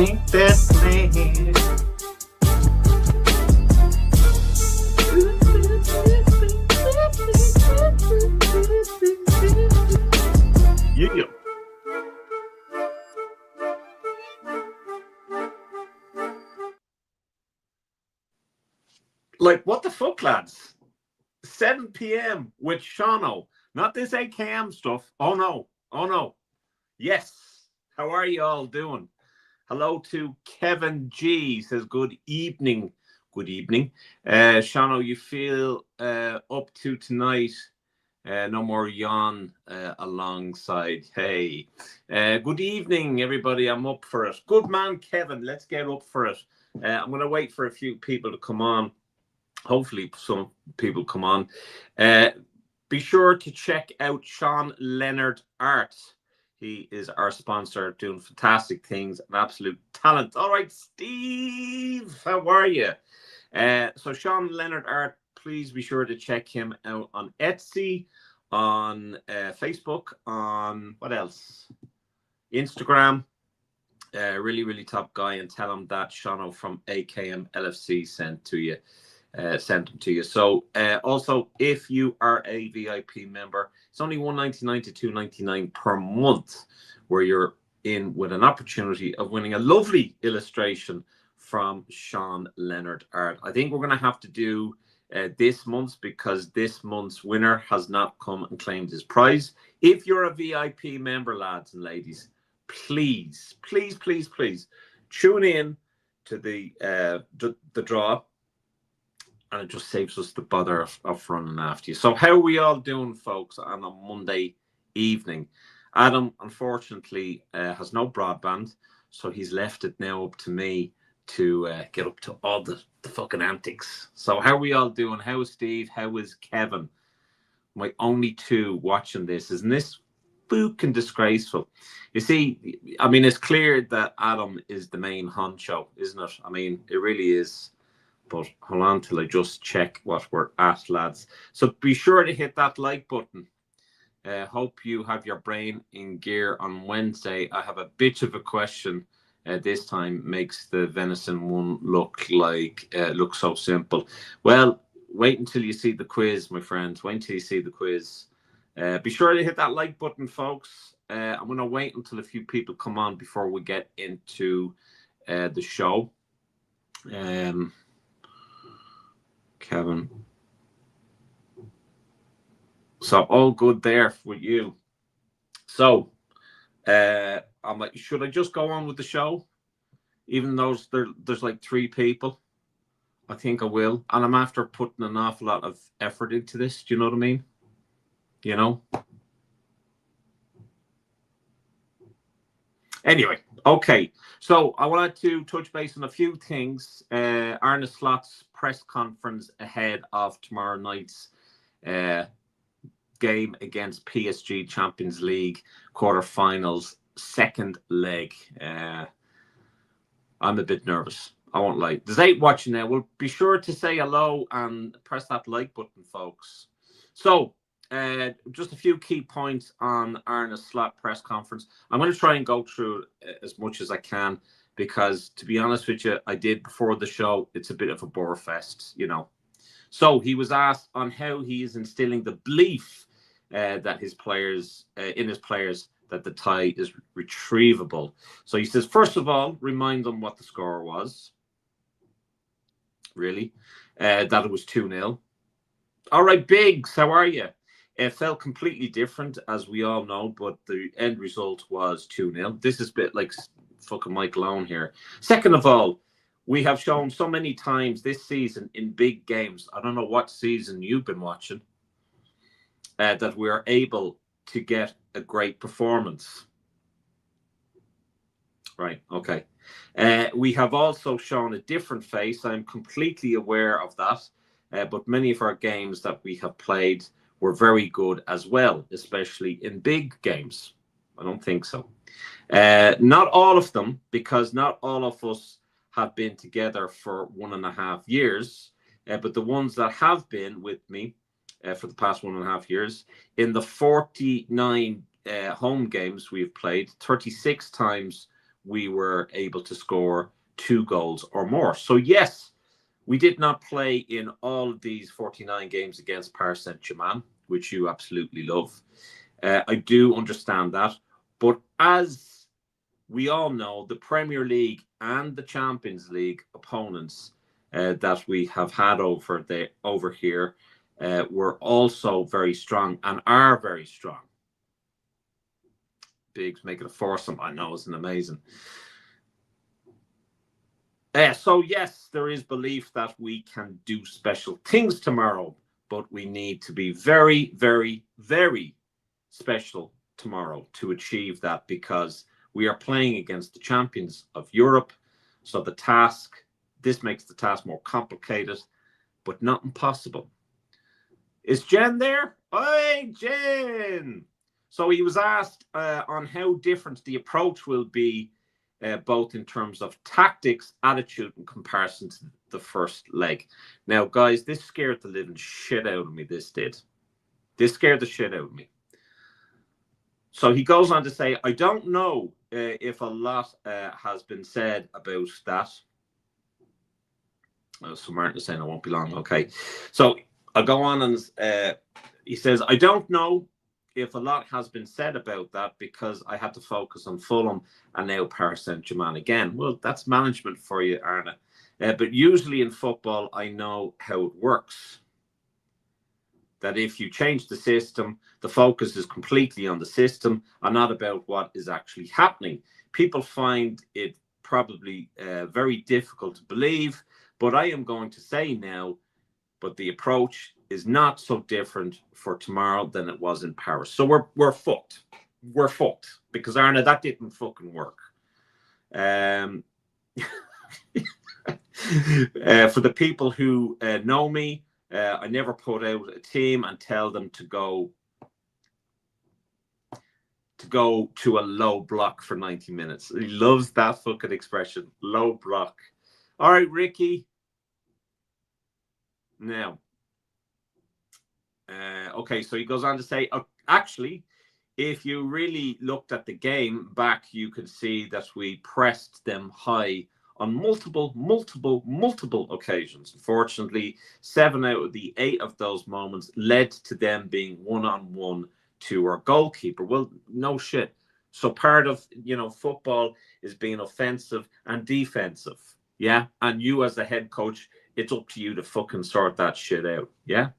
Ain't that man? Yeah. Like, what the fuck, lads? 7 p.m. with Shano. Not this AKM stuff. Oh, no. Oh, no. Yes. How are you all doing? Hello to Kevin G. Says, good evening. Good evening. Shano, you feel up to tonight? No more yawn alongside. Hey. Good evening, everybody. I'm up for it. Good man, Kevin. Let's get up for it. I'm going to wait for a few people to come on. Hopefully some people come on. Be sure to check out Sean Leonard Art. He is our sponsor, doing fantastic things, an absolute talent. All right, Steve, how are you? So Sean Leonard Art, please be sure to check him out on Etsy, on Facebook, on what else? Instagram. Really, really top guy, and tell him that Shano from AKM LFC sent them to you. So also, if you are a VIP member, it's only $1.99 to $2.99 per month, where you're in with an opportunity of winning a lovely illustration from Sean Leonard Art. I think we're going to have to do this month's, because this month's winner has not come and claimed his prize. If you're a VIP member, lads and ladies, please tune in to the draw, and it just saves us the bother of running after you. So how are we all doing, folks, on a Monday evening? Adam, unfortunately, has no broadband, so he's left it now up to me to get up to all the fucking antics. So how are we all doing? How is Steve? How is Kevin? My only two watching this. Isn't this fucking disgraceful? You see, I mean, it's clear that Adam is the main honcho, isn't it? I mean, it really is. But hold on till I just check what we're at, lads. So be sure to hit that like button. Hope you have your brain in gear on Wednesday. I have a bit of a question. This time makes the venison one look so simple. Well, wait until you see the quiz, my friends. Wait until you see the quiz. Be sure to hit that like button, folks. I'm going to wait until a few people come on before we get into the show. Kevin. So all good there with you. So I'm like, should I just go on with the show? Even though there's like 3 people, I think I will. And I'm after putting an awful lot of effort into this. Do you know what I mean? You know? Anyway, okay. So I wanted to touch base on a few things. Arne Slot's press conference ahead of tomorrow night's game against PSG Champions League quarterfinals, second leg. I'm a bit nervous. I won't lie. There's 8 watching now. Well, be sure to say hello and press that like button, folks. So, just a few key points on Arne Slot press conference. I'm going to try and go through as much as I can, because, to be honest with you, I did before the show. It's a bit of a bore fest, you know. So he was asked on how he is instilling the belief that his players, that the tie is retrievable. So he says, first of all, remind them what the score was. Really? That it was 2-0. All right, Biggs, how are you? It felt completely different, as we all know, but the end result was 2-0. This is a bit like fucking Mike Lone here. Second of all, we have shown so many times this season in big games, I don't know what season you've been watching, that we are able to get a great performance. Right, okay. We have also shown a different face. I'm completely aware of that. But many of our games that we have played were very good as well, especially in big games. I don't think so. Not all of them, because not all of us have been together for 1.5 years. But the ones that have been with me for the past 1.5 years, in the 49 home games we've played, 36 times we were able to score 2 goals or more. So yes, we did not play in all of these 49 games against Paris Saint-Germain, which you absolutely love. I do understand that. But as we all know, the Premier League and the Champions League opponents that we have had over here were also very strong and are very strong. Biggs making a foursome, I know, isn't amazing. So yes, there is belief that we can do special things tomorrow, but we need to be very, very, very special tomorrow to achieve that, because we are playing against the champions of Europe. So this makes the task more complicated, but not impossible. Is Jen there? Hey, Jen! So he was asked on how different the approach will be, both in terms of tactics, attitude, in comparison to the first leg. Now, guys, this scared the living shit out of me, this did. This scared the shit out of me. So he goes on to say, I don't know if a lot has been said about that. So Martin is saying it won't be long. Okay. So I'll go on, and he says, I don't know if a lot has been said about that, because I had to focus on Fulham and now Paris Saint-Germain again. Well, that's management for you, Arna. But usually in football, I know how it works. That if you change the system, the focus is completely on the system and not about what is actually happening. People find it probably very difficult to believe, but I am going to say now, but the approach is not so different for tomorrow than it was in Paris. So we're fucked. We're fucked, because Arna, that didn't fucking work. For the people who know me, I never put out a team and tell them to go to a low block for 90 minutes. He loves that fucking expression, low block. All right, Ricky. Now, okay, so he goes on to say, actually, if you really looked at the game back, you could see that we pressed them high on multiple occasions. Unfortunately, 7 out of the 8 of those moments led to them being one-on-one to our goalkeeper. Well, no shit. So part of, football is being offensive and defensive. Yeah. And you as the head coach, it's up to you to fucking sort that shit out. Yeah.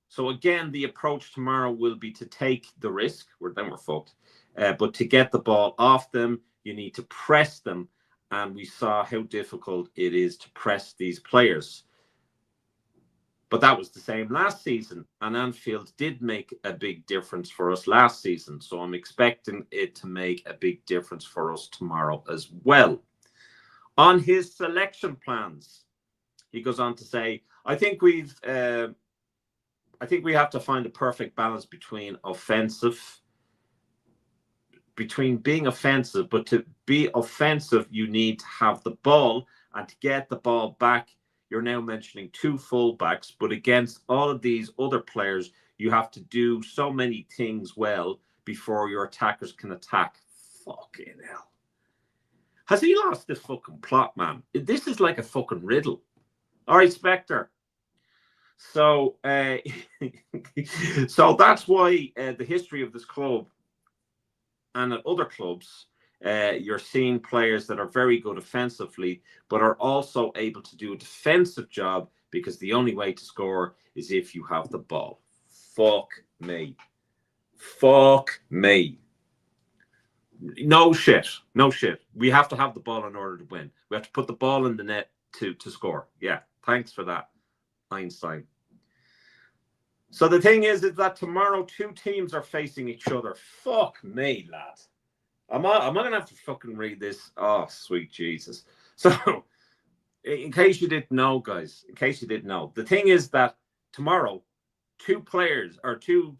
So again, the approach tomorrow will be to take the risk. Then we're fucked. But to get the ball off them, you need to press them. And we saw how difficult it is to press these players. But that was the same last season. And Anfield did make a big difference for us last season. So I'm expecting it to make a big difference for us tomorrow as well. On his selection plans, he goes on to say, I think we have to find a perfect balance between being offensive, but to be offensive, you need to have the ball, and to get the ball back, you're now mentioning 2 fullbacks, but against all of these other players, you have to do so many things well before your attackers can attack. Fucking hell. Has he lost this fucking plot, man? This is like a fucking riddle. All right, Spectre. So, so that's why the history of this club and at other clubs, you're seeing players that are very good offensively, but are also able to do a defensive job, because the only way to score is if you have the ball. Fuck me. Fuck me. No shit. No shit. We have to have the ball in order to win. We have to put the ball in the net to score. Yeah. Thanks for that, Einstein. So the thing is that tomorrow 2 teams are facing each other. Fuck me, lad. Am I going to have to fucking read this? Oh, sweet Jesus. So, in case you didn't know, guys, the thing is that tomorrow 2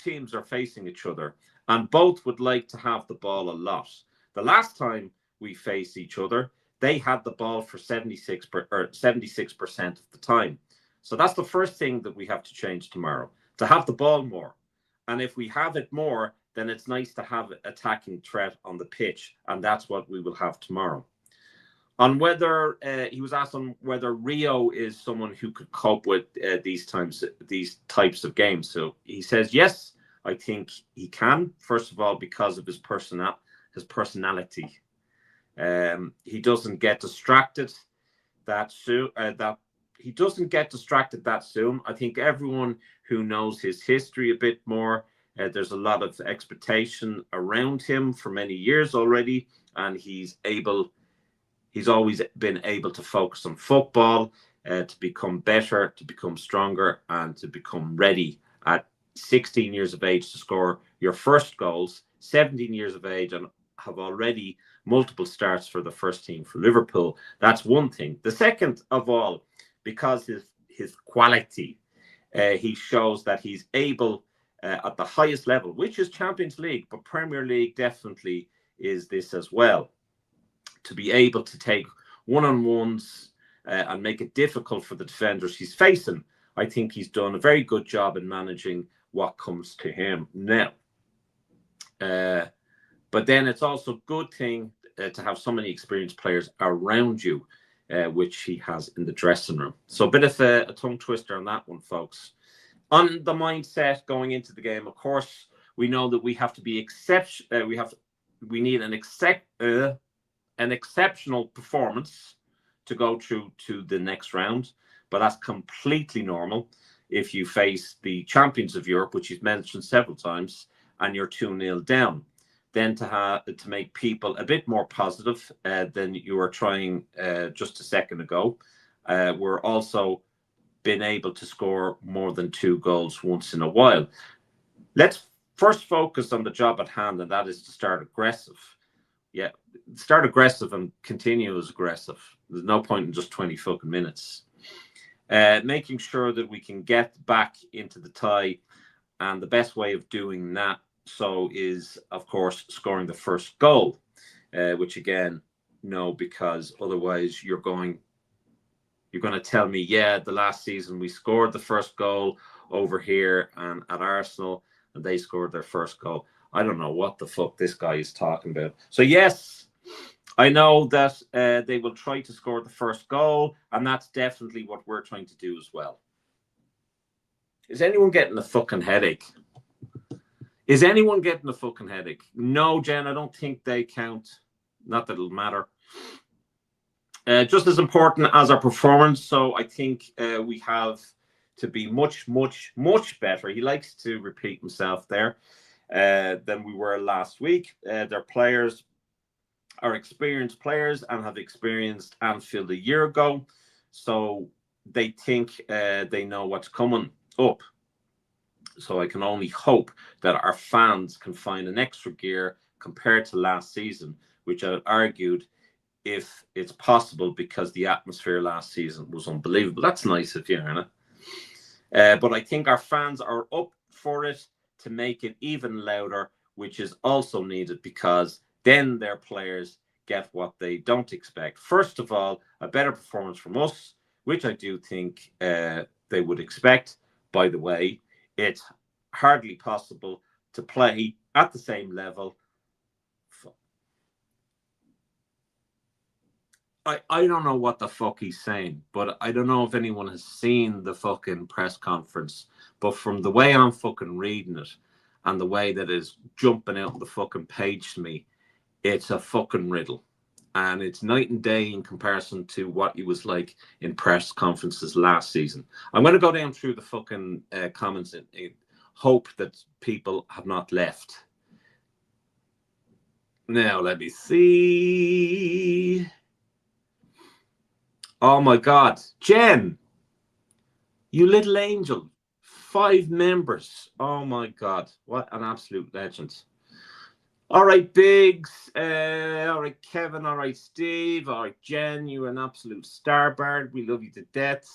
teams are facing each other, and both would like to have the ball a lot. The last time we faced each other, they had the ball for 76% of the time. So that's the first thing that we have to change tomorrow, to have the ball more. And if we have it more, then it's nice to have attacking threat on the pitch. And that's what we will have tomorrow. On whether he was asked on whether Rio is someone who could cope with these types of games. So he says, yes, I think he can. First of all, because of his personality. He doesn't get distracted that soon. He doesn't get distracted that soon. I think everyone who knows his history a bit more, there's a lot of expectation around him for many years already, and he's always been able to focus on football, to become better, to become stronger, and to become ready at 16 years of age to score your first goals, 17 years of age, and have already multiple starts for the first team for Liverpool. That's one thing. The second of all, because his quality, he shows that he's able at the highest level, which is Champions League, but Premier League definitely is this as well, to be able to take one-on-ones and make it difficult for the defenders he's facing. I think he's done a very good job in managing what comes to him now. But then it's also a good thing to have so many experienced players around you, which he has in the dressing room. So a bit of a tongue twister on that one, folks. On the mindset going into the game, of course, we know that we have to be we need an exceptional performance to go through to the next round, but that's completely normal if you face the champions of Europe, which you've mentioned several times, and you're 2-0 down. Then to make people a bit more positive than you were trying just a second ago. We're also been able to score more than 2 goals once in a while. Let's first focus on the job at hand, and that is to start aggressive. Yeah, start aggressive and continue as aggressive. There's no point in just 20 fucking minutes. Making sure that we can get back into the tie, and the best way of doing that is, of course, scoring the first goal, which again, no, because otherwise you're going to tell me, yeah, the last season we scored the first goal over here and at Arsenal, and they scored their first goal. I don't know what the fuck this guy is talking about. So yes, I know that they will try to score the first goal, and that's definitely what we're trying to do as well. Is anyone getting a fucking headache? Is anyone getting a fucking headache? No, Jen, I don't think they count. Not that it'll matter. Just as important as our performance, so I think we have to be much, much, much better. He likes to repeat himself there. Than we were last week. Their players are experienced players and have experienced Anfield a year ago, so they think they know what's coming up. So I can only hope that our fans can find an extra gear compared to last season, which I argued if it's possible because the atmosphere last season was unbelievable. That's nice of you, Anna. But I think our fans are up for it, to make it even louder, which is also needed because then their players get what they don't expect. First of all, a better performance from us, which I do think they would expect. By the way, it's hardly possible to play at the same level. I don't know what the fuck he's saying, but I don't know if anyone has seen the fucking press conference. But from the way I'm fucking reading it and the way that is jumping out the fucking page to me, it's a fucking riddle. And it's night and day in comparison to what he was like in press conferences last season. I'm going to go down through the fucking comments in hope that people have not left. Now, let me see. Oh my God. Jen, you little angel. 5 members. Oh my God. What an absolute legend. All right, Biggs. All right, Kevin. All right, Steve. All right, Jen. You're an absolute starbird. We love you to death.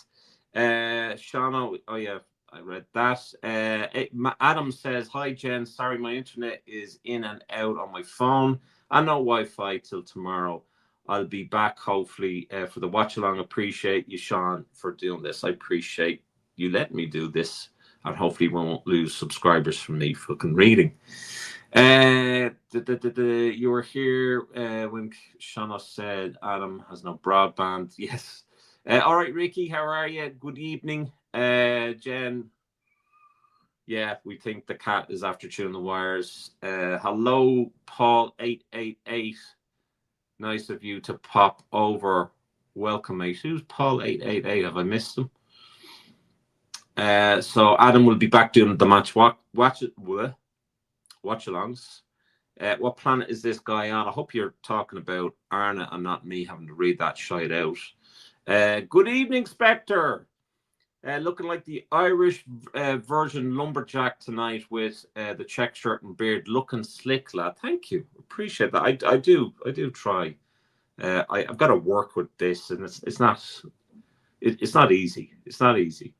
Shano. Oh, yeah. I read that. Adam says, hi, Jen. Sorry, my internet is in and out on my phone. I no Wi-Fi till tomorrow. I'll be back, hopefully, for the watch-along. Appreciate you, Sean, for doing this. I appreciate you letting me do this and hopefully won't lose subscribers from me fucking reading. You were here when Shauna said Adam has no broadband. Yes. All right, Ricky, how are you? Good evening. Jen. Yeah, we think the cat is after chewing the wires. Hello, Paul888. Nice of you to pop over. Welcome, mate. Who's Paul888? Have I missed him? So Adam will be back doing the match watch-alongs. What planet is this guy on? I hope you're talking about Arna and not me having to read that shite out. Good evening, Spectre. Looking like the Irish version lumberjack tonight with the check shirt and beard. Looking slick, lad. Thank you. Appreciate that. I do try. I've got to work with this, and it's not easy. It's not easy.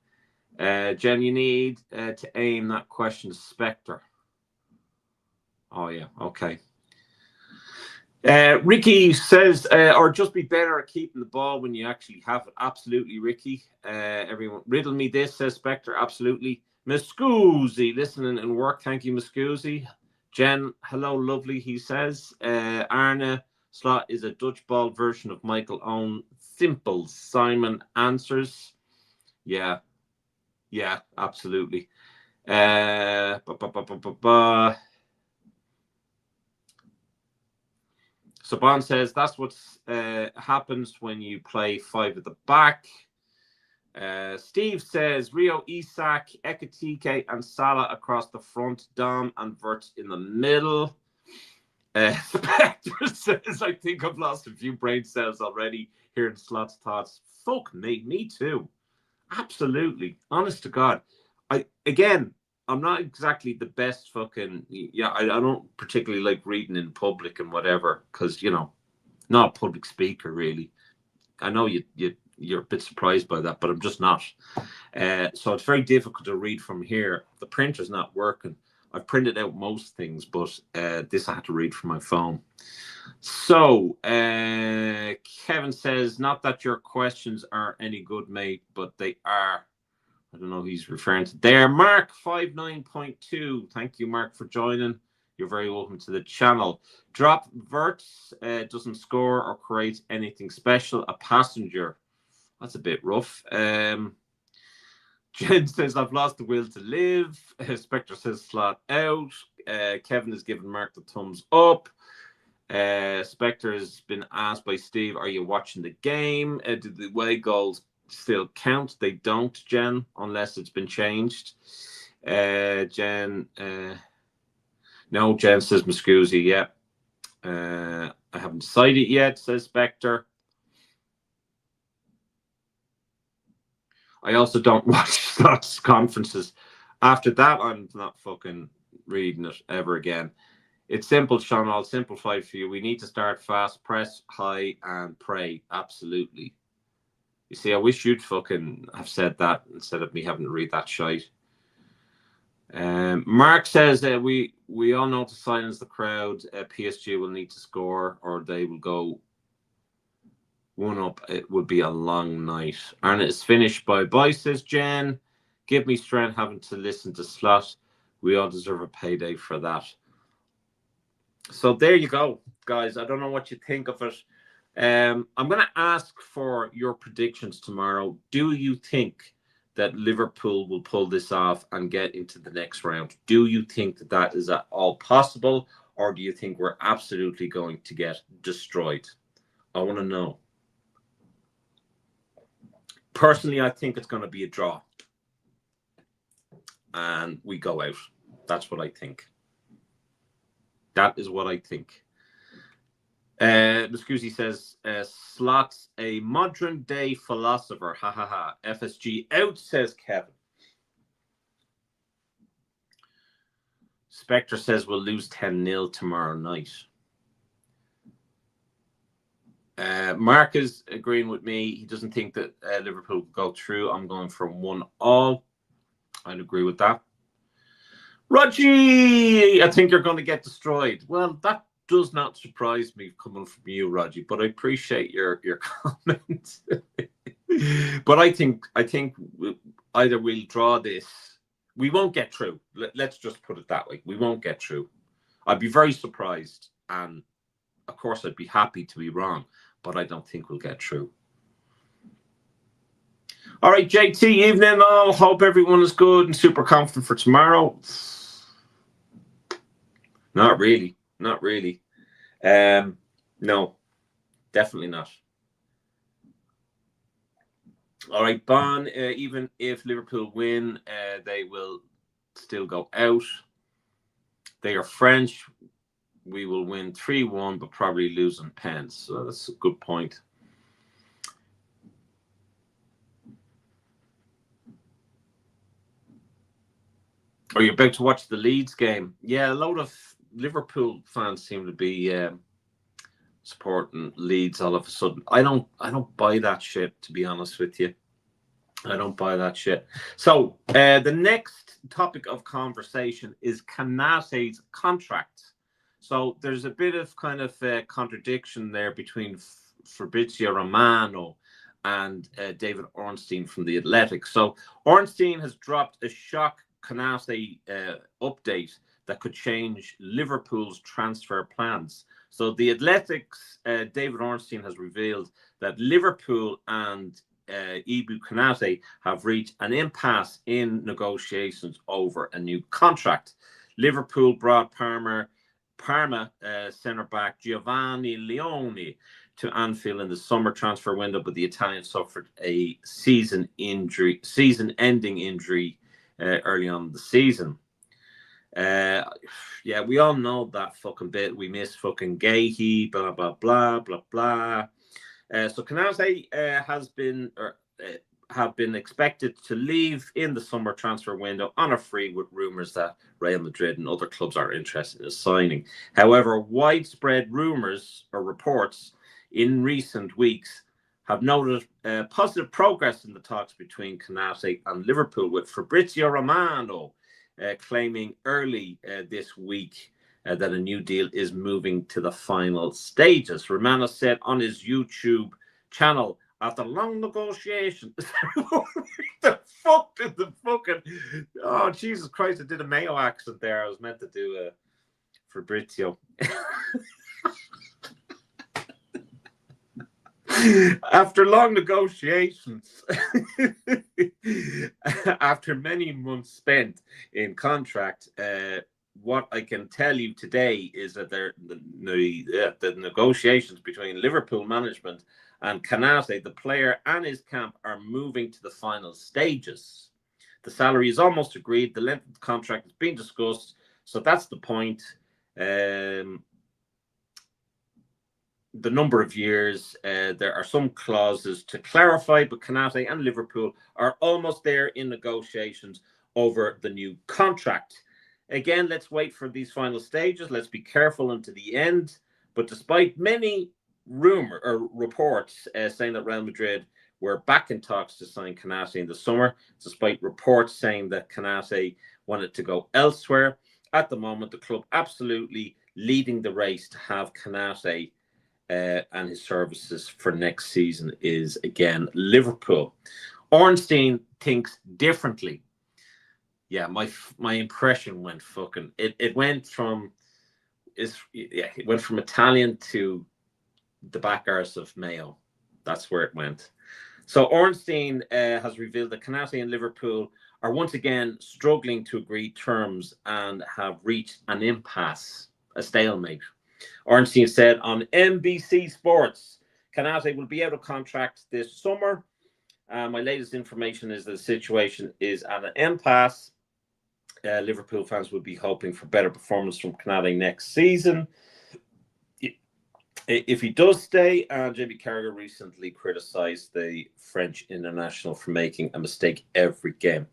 Jen, you need to aim that question to Spectre. Oh, yeah. Okay. Ricky says, or just be better at keeping the ball when you actually have it. Absolutely, Ricky. Everyone, riddle me this, says Spectre. Absolutely. Muscusi, listening and work. Thank you, Muscusi. Jen, hello, lovely, he says. Arne Slot is a Dutch ball version of Michael Owen. Simple. Simon answers. Yeah, absolutely. Saban says that's what happens when you play five at the back. Steve says Rio, Isak, Ekatike, and Salah across the front. Dom and Vert in the middle. Spectre says I think I've lost a few brain cells already hearing Slot's thoughts. Fuck me too. Absolutely. Honest to God. I'm not exactly the best fucking... Yeah, I don't particularly like reading in public and whatever, because, not a public speaker, really. I know you're a bit surprised by that, but I'm just not. So it's very difficult to read from here. The printer's not working. I've printed out most things, but this I had to read from my phone. So, Kevin says, not that your questions are any good, mate, but they are. I don't know who he's referring to there. Mark59.2. Thank you, Mark, for joining. You're very welcome to the channel. Drop Verts doesn't score or create anything special. A passenger. That's a bit rough. Jen says, I've lost the will to live. Spectre says, Slot out. Kevin has given Mark the thumbs up. Spectre has been asked by Steve, are you watching the game? Did the away goals still count? They don't, Jen, unless it's been changed. Jen, no, Jen says Muscusi, yeah. I haven't decided yet, says Spectre. I also don't watch Scott's conferences. After that, I'm not fucking reading it ever again. It's simple, Sean. I'll simplify it for you. We need to start fast, press high, and pray. Absolutely. You see, I wish you'd fucking have said that instead of me having to read that shite. Mark says we all know to silence the crowd. PSG will need to score or they will go 1-up. It would be a long night. And it's finished. Bye, says Jen. Give me strength having to listen to Slot. We all deserve a payday for that. So there you go, guys. I don't know what you think of it. I'm going to ask for your predictions tomorrow. Do you think that Liverpool will pull this off and get into the next round? Do you think that that is at all possible? Or do you think we're absolutely going to get destroyed? I want to know. Personally, I think it's going to be a draw. And we go out. That's what I think. That is what I think. Muscusi says, Slot's a modern day philosopher. Ha ha ha. FSG out, says Kevin. Spectre says we'll lose 10-0 tomorrow night. Mark is agreeing with me. He doesn't think that Liverpool will go through. I'm going for 1-1. I'd agree with that. Rogie, I think you're going to get destroyed. Well, that does not surprise me coming from you, Rogie, but I appreciate your comment. But I think either we'll draw this We won't get through. Let's just put it that way. We won't get through. I'd be very surprised, and of course I'd be happy to be wrong, but I don't think we'll get through. All right, JT, evening all. Hope everyone is good and super confident for tomorrow. Not really. Not really. No, definitely not. All right, Bon, even if Liverpool win, they will still go out. They are French. We will win 3-1, but probably lose on pens. So that's a good point. Are you about to watch the Leeds game? Yeah, a load of Liverpool fans seem to be supporting Leeds all of a sudden. I don't buy that shit, to be honest with you. I don't buy that shit. So the next topic of conversation is Canate's contract. So there's a bit of kind of contradiction there between Fabrizio Romano and David Ornstein from The Athletic. So Ornstein has dropped a shock Canate update that could change Liverpool's transfer plans. So The Athletic's David Ornstein has revealed that Liverpool and Ibu Konate have reached an impasse in negotiations over a new contract. Liverpool brought Parma centre-back Giovanni Leone to Anfield in the summer transfer window, but the Italian suffered a season-ending injury early on in the season. Yeah, we all know that fucking bit. We miss fucking Gahey, blah, blah, blah, blah, blah. So Konate have been expected to leave in the summer transfer window on a free, with rumours that Real Madrid and other clubs are interested in signing. However, widespread rumours or reports in recent weeks have noted positive progress in the talks between Konate and Liverpool, with Fabrizio Romano claiming early this week that a new deal is moving to the final stages. Romano said on his YouTube channel, after long negotiations, the fuck did the fucking, oh, Jesus Christ, I did a Mayo accent there. I was meant to do a Fabrizio. After long negotiations, after many months spent in contract, what I can tell you today is that the negotiations between Liverpool management and Konate, the player, and his camp are moving to the final stages. The salary is almost agreed. The length of the contract is being discussed. So that's the point. The number of years, there are some clauses to clarify, but Konate and Liverpool are almost there in negotiations over the new contract. Again, let's wait for these final stages. Let's be careful until the end. But despite many reports saying that Real Madrid were back in talks to sign Konate in the summer, despite reports saying that Konate wanted to go elsewhere, at the moment, the club absolutely leading the race to have Konate and his services for next season is, again, Liverpool. Ornstein thinks differently. Yeah, my impression went fucking. It went from Italian to the back arse of Mayo. That's where it went. So Ornstein has revealed that Konate and Liverpool are once again struggling to agree terms and have reached an impasse, a stalemate. Ornstein said on NBC Sports, Konate will be out of contract this summer. My latest information is that the situation is at an impasse. Liverpool fans would be hoping for better performance from Konate next season. If he does stay, JB Carragher recently criticised the French international for making a mistake every game.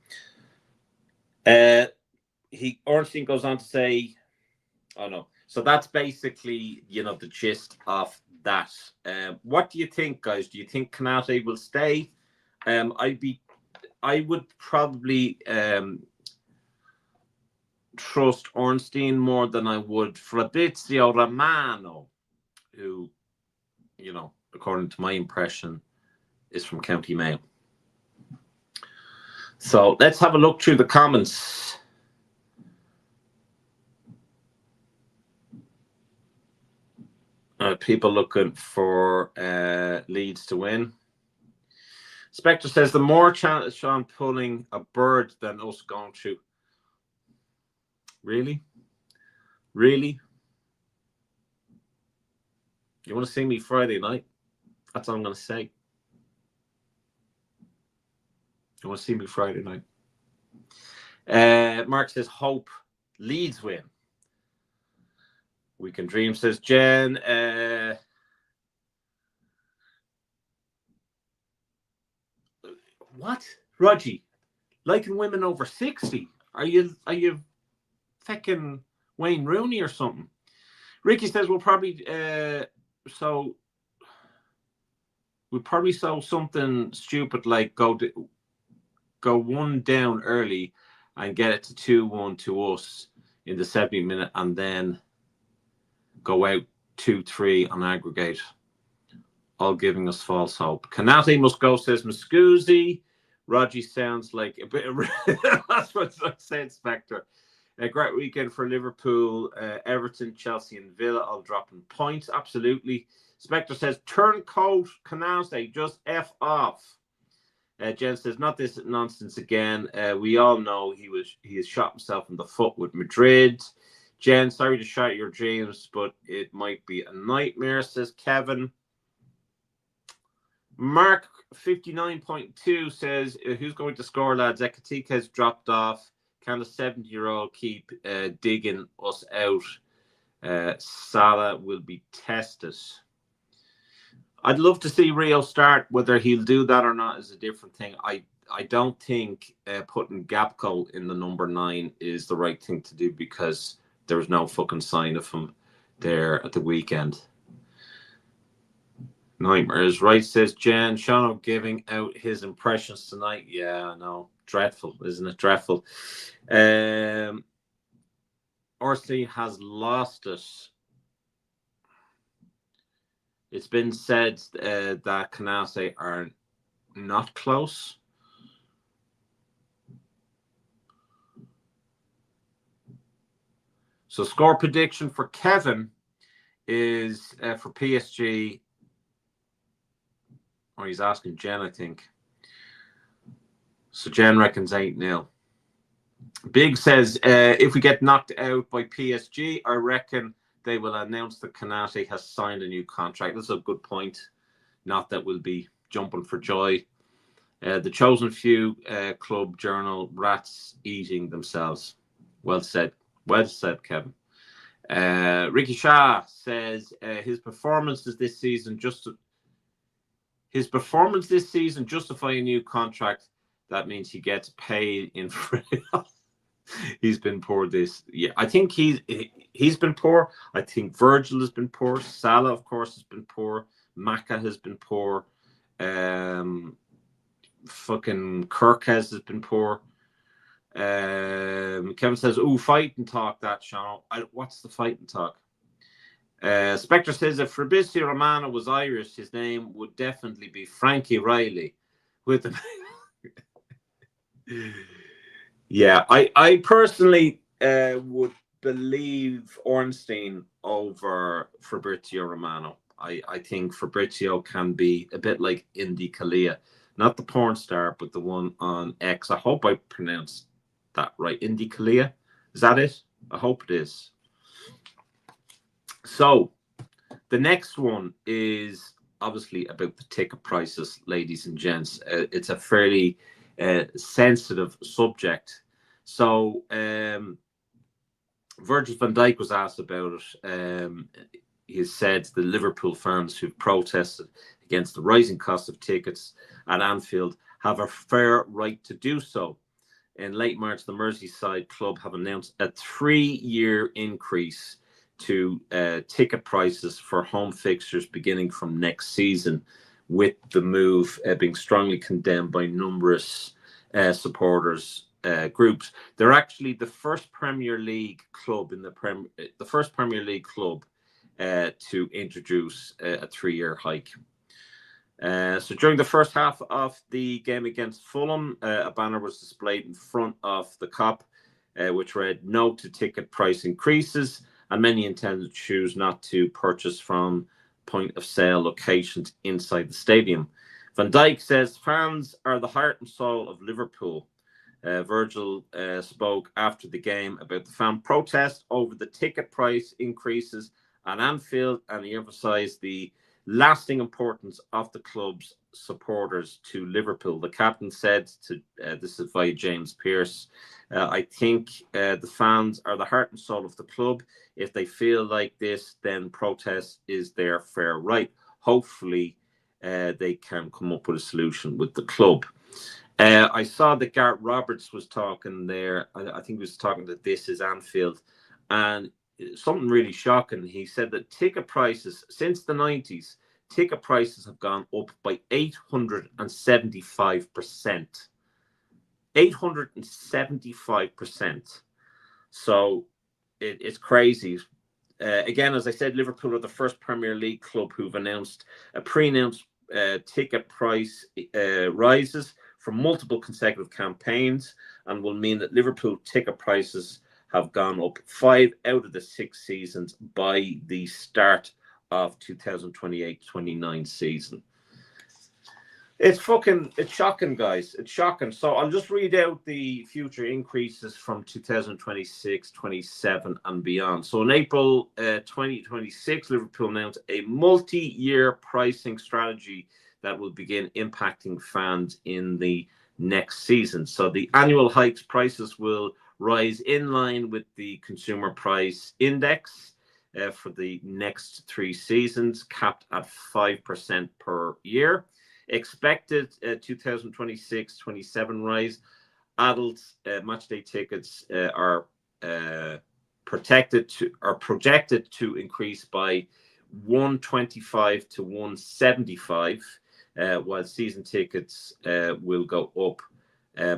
Ornstein goes on to say, oh no. So that's basically, the gist of that. What do you think, guys? Do you think Konate will stay? I would probably trust Ornstein more than I would Fabrizio Romano, who, according to my impression, is from County Mayo. So let's have a look through the comments. People looking for Leeds to win. Spectre says the more chance Sean pulling a bird than us going through. Really? Really? You want to see me Friday night? That's all I'm going to say. You want to see me Friday night? Mark says hope Leeds win. We Can Dream, says Jen. What? Rogie, liking women over 60? Are you fucking Wayne Rooney or something? Ricky says we'll probably saw something stupid like go one down early and get it to 2-1 to us in the 70th minute and then go out 2-3 on aggregate, all giving us false hope. Canati must go, says Muscusi. Rogie sounds like a bit of that's what I said, Spectre. A great weekend for Liverpool, Everton, Chelsea and Villa all dropping points. Absolutely. Spectre says turncoat Canati, just F off. Jen says not this nonsense again. We all know he has shot himself in the foot with Madrid. Jen, sorry to shout your dreams, but it might be a nightmare, says Kevin. Mark 59.2 says, who's going to score, lads? Ekatika has dropped off. Can the 70-year-old keep digging us out? Salah will be tested. I'd love to see Rio start. Whether he'll do that or not is a different thing. I don't think putting Gapco in the number 9 is the right thing to do because there was no fucking sign of him there at the weekend. Nightmares, right, says Jen. Shano giving out his impressions tonight. Yeah, I know. Dreadful, isn't it? Dreadful. Orsley has lost it. It's been said that Canase are not close. So score prediction for Kevin is for PSG. Oh, he's asking Jen, I think. So Jen reckons 8-0. Big says, if we get knocked out by PSG, I reckon they will announce that Canate has signed a new contract. That's a good point. Not that we'll be jumping for joy. The chosen few club journal rats eating themselves. Well said. Well said, Kevin. Ricky Shah says his performances this season justify a new contract. That means he gets paid in free. He's been poor this year. I think he's been poor. I think Virgil has been poor. Salah, of course, has been poor. Maka has been poor. Fucking Kirkes has been poor. Kevin says, "Oh, fight and talk that, Sean." What's the fight and talk? Spectre says if Fabrizio Romano was Irish, his name would definitely be Frankie Riley. With the yeah, I personally would believe Ornstein over Fabrizio Romano. I think Fabrizio can be a bit like Indy Kalia, not the porn star, but the one on X. I hope I pronounced that right. Indy Kalia, is that it? I hope it is. So the next one is obviously about the ticket prices, ladies and gents. It's a fairly sensitive subject. So Virgil van Dijk was asked about it. He said the Liverpool fans who've protested against the rising cost of tickets at Anfield have a fair right to do so. In late March, the Merseyside club have announced a 3-year increase to ticket prices for home fixtures beginning from next season, with the move being strongly condemned by numerous supporters groups. They're actually the first Premier League club to introduce a 3-year hike. So during the first half of the game against Fulham, a banner was displayed in front of the Kop, which read "No to ticket price increases," and many intended to choose not to purchase from point of sale locations inside the stadium. Van Dijk says fans are the heart and soul of Liverpool. Virgil spoke after the game about the fan protest over the ticket price increases at Anfield, and he emphasised the lasting importance of the club's supporters to Liverpool. The captain said to this is via James Pearce, I think the fans are the heart and soul of the club. If they feel like this, then protest is their fair right. Hopefully they can come up with a solution with the club. I saw that Gareth Roberts was talking there. I think he was talking that this is Anfield, and something really shocking. He said that ticket prices since the 90s, ticket prices have gone up by 875%. 875%. So it's crazy. Again, as I said, Liverpool are the first Premier League club who've announced pre-announced ticket price rises for multiple consecutive campaigns, and will mean that Liverpool ticket prices have gone up 5 out of the 6 seasons by the start of 2028-29 season. It's shocking, guys. It's shocking. So I'll just read out the future increases from 2026, 27 and beyond. So in April 2026, Liverpool announced a multi-year pricing strategy that will begin impacting fans in the next season. So the annual hikes prices will rise in line with the consumer price index for the next 3 seasons, capped at 5% per year. Expected 2026-27 rise. Adults matchday tickets are projected to increase by $125 to $175, while season tickets will go up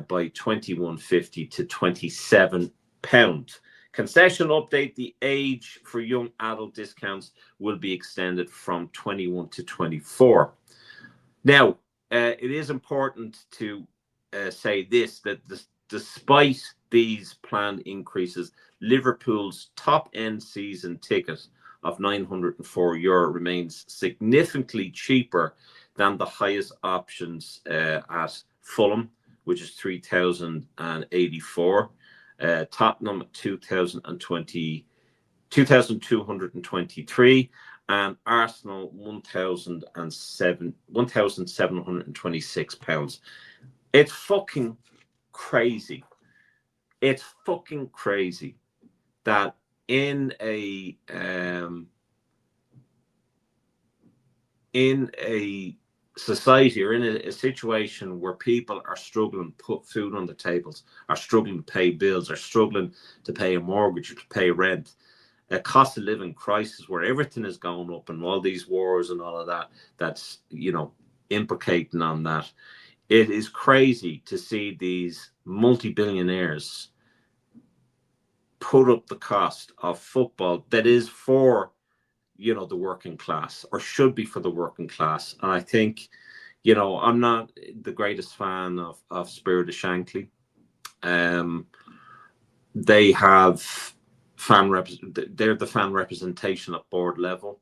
by $21.50 to £27. Concession update: the age for young adult discounts will be extended from 21 to 24. Now, it is important to say this, that despite these planned increases, Liverpool's top-end season ticket of €904 remains significantly cheaper than the highest options at Fulham, which is €3,084, Tottenham £2,223, and Arsenal £1,726. It's fucking crazy. It's fucking crazy that in a society or in a situation where people are struggling to put food on the tables, are struggling to pay bills, are struggling to pay a mortgage or to pay rent, a cost of living crisis where everything is going up and all these wars and all of that, that's, implicating on that. It is crazy to see these multi-billionaires put up the cost of football that is for, the working class, or should be for the working class. And I think, I'm not the greatest fan of Spirit of Shankly. They have they're the fan representation at board level.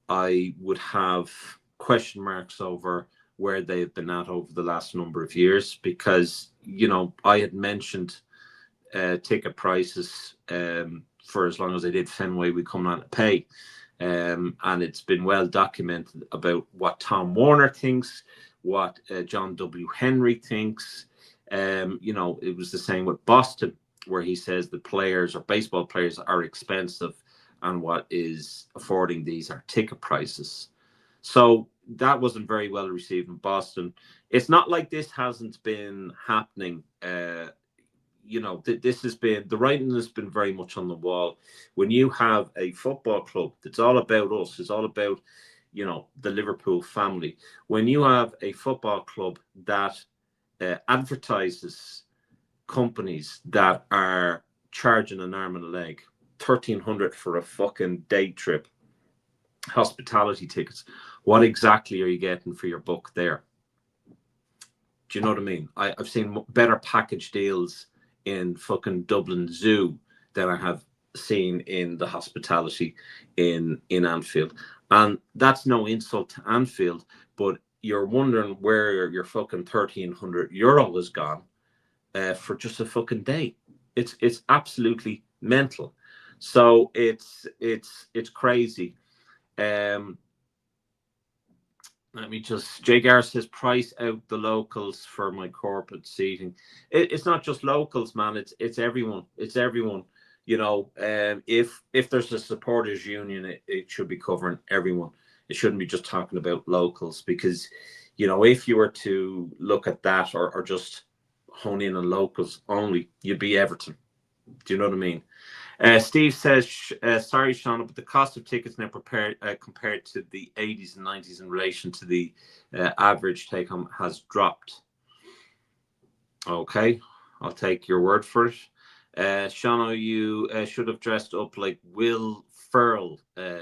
I would have question marks over where they've been at over the last number of years, because I had mentioned ticket prices for as long as I did Fenway we come on to pay, and it's been well documented about what Tom Warner thinks, what John W. Henry thinks. It was the same with Boston, where he says the players, or baseball players, are expensive, and what is affording these are ticket prices. So that wasn't very well received in Boston. It's not like this hasn't been happening. This has been, the writing has been very much on the wall. When you have a football club that's all about us, it's all about, the Liverpool family. When you have a football club that advertises companies that are charging an arm and a leg, 1,300 for a fucking day trip, hospitality tickets. What exactly are you getting for your book there? Do you know what I mean? I've seen better package deals in fucking Dublin Zoo than I have seen in the hospitality in Anfield. And that's no insult to Anfield, but you're wondering where your fucking €1,300 is gone for just a fucking day. It's absolutely mental. So it's crazy. Let me just. Jay Garrett says price out the locals for my corporate seating. It's not just locals, man. It's everyone. It's everyone. You know, if there's a supporters union, it should be covering everyone. It shouldn't be just talking about locals, because, you know, if you were to look at that, or just hone in on locals only, you'd be Everton. Do you know what I mean? Steve says, sorry, Sean, but the cost of tickets now compared to the 80s and 90s in relation to the average take home has dropped. Okay, I'll take your word for it. Sean, you should have dressed up like Will Ferrell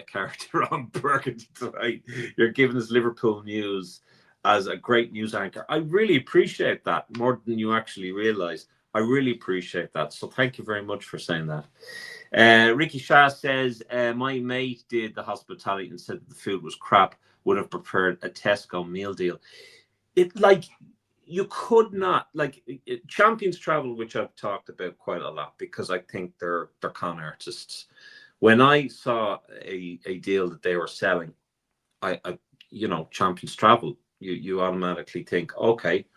character on Burgundy tonight. You're giving us Liverpool news as a great news anchor. I really appreciate that, more than you actually realize. I really appreciate that. So thank you very much for saying that. Ricky Shah says, my mate did the hospitality and said that the food was crap, would have preferred a Tesco meal deal. You could not, Champions Travel, which I've talked about quite a lot, because I think they're con artists. When I saw a deal that they were selling, I Champions Travel, you automatically think, okay,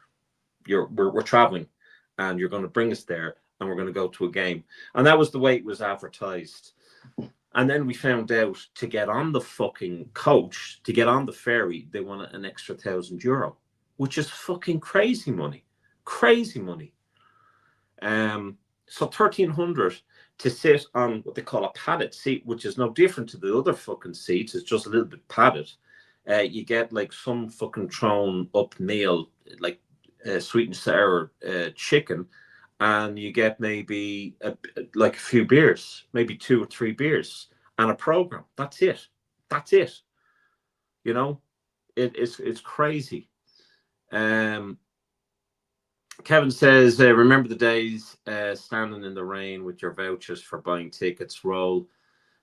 we're traveling, and you're going to bring us there, and we're going to go to a game. And that was the way it was advertised. And then we found out, to get on the fucking coach, to get on the ferry, they wanted an extra €1,000, which is fucking crazy money. Crazy money. So 1,300 to sit on what they call a padded seat, which is no different to the other fucking seats. It's just a little bit padded. You get like some fucking thrown up meal, like sweet and sour chicken, and you get maybe a few beers, maybe 2 or 3 beers, and a program. That's it. You know, it's crazy. Kevin says, remember the days standing in the rain with your vouchers for buying tickets. Roll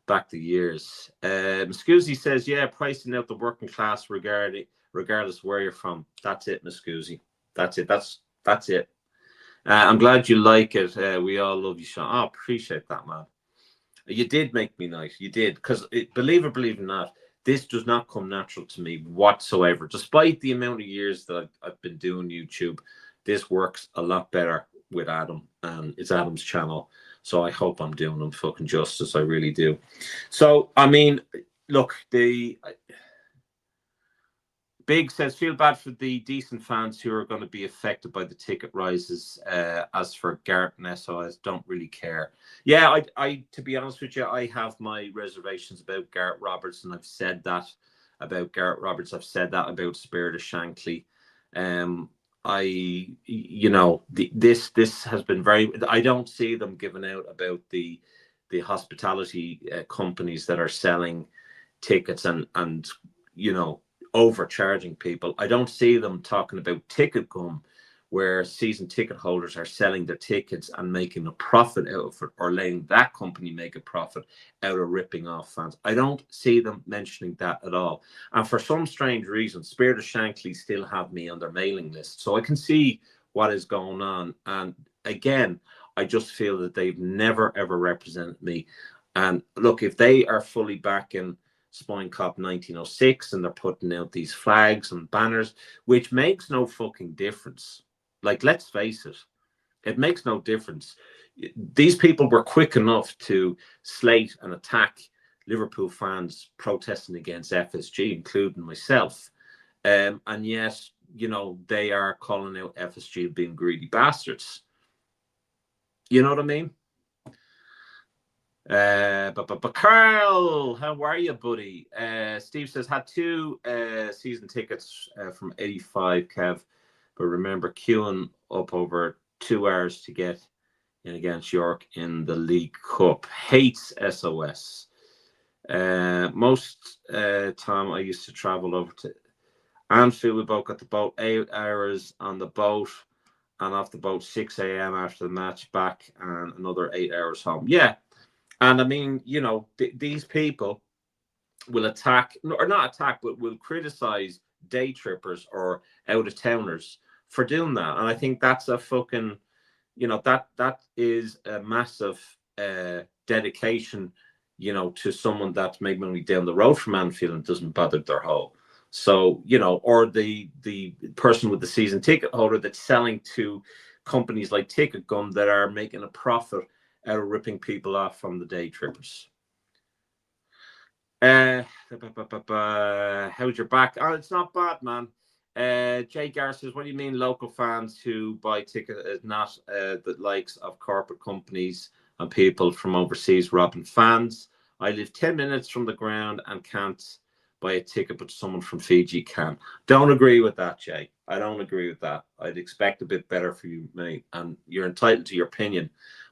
back the years. Muscusi says, yeah, pricing out the working class regardless where you're from. That's it, Muscusi. That's it. That's it. I'm glad you like it. We all love you, Sean. I appreciate that, man. You did make me nice. You did. Because believe it or not, this does not come natural to me whatsoever. Despite the amount of years that I've been doing YouTube, this works a lot better with Adam, and it's Adam's channel. So I hope I'm doing him fucking justice. I really do. So, I mean, look, Big says, feel bad for the decent fans who are going to be affected by the ticket rises. As for Garrett and SOS, don't really care. Yeah, I to be honest with you, I have my reservations about Garrett Roberts, and I've said that about Garrett Roberts. I've said that about Spirit of Shankly. This has been very. I don't see them giving out about the hospitality companies that are selling tickets and overcharging people. I don't see them talking about ticket gum, where season ticket holders are selling their tickets and making a profit out of it, or letting that company make a profit out of ripping off fans. I don't see them mentioning that at all. And for some strange reason, Spirit of Shankly still have me on their mailing list. So I can see what is going on. And again, I just feel that they've never, ever represented me. And look, if they are fully backing Spine Cop 1906 and they're putting out these flags and banners, which makes no fucking difference. Like, let's face it, it makes no difference. These people were quick enough to slate and attack Liverpool fans protesting against FSG, including myself. And yet, they are calling out FSG being greedy bastards. You know what I mean? But Carl, how are you, buddy? Steve says, had 2 season tickets from 85, Kev, but remember queuing up over 2 hours to get in against York in the League Cup. Hates SOS. Most time I used to travel over to Anfield. We both got the boat 8 hours on the boat, and off the boat 6 a.m. after the match, back and another 8 hours home. Yeah, and I mean, you know, these people will attack, or not attack, but will criticize day trippers or out of towners for doing that. And I think that's a fucking, you know, that is a massive dedication, you know, to someone that's maybe only down the road from Anfield and doesn't bother their hole. So, you know, or the person with the season ticket holder that's selling to companies like Ticket Gum that are making a profit out of ripping people off from the day trippers. How's your back? Oh, it's not bad, man. Jay Gar says, what do you mean local fans who buy tickets is not the likes of corporate companies and people from overseas robbing fans? I live 10 minutes from the ground and can't buy a ticket, but someone from Fiji can. Don't agree with that, Jay. I don't agree with that. I'd expect a bit better for you, mate, and you're entitled to your opinion.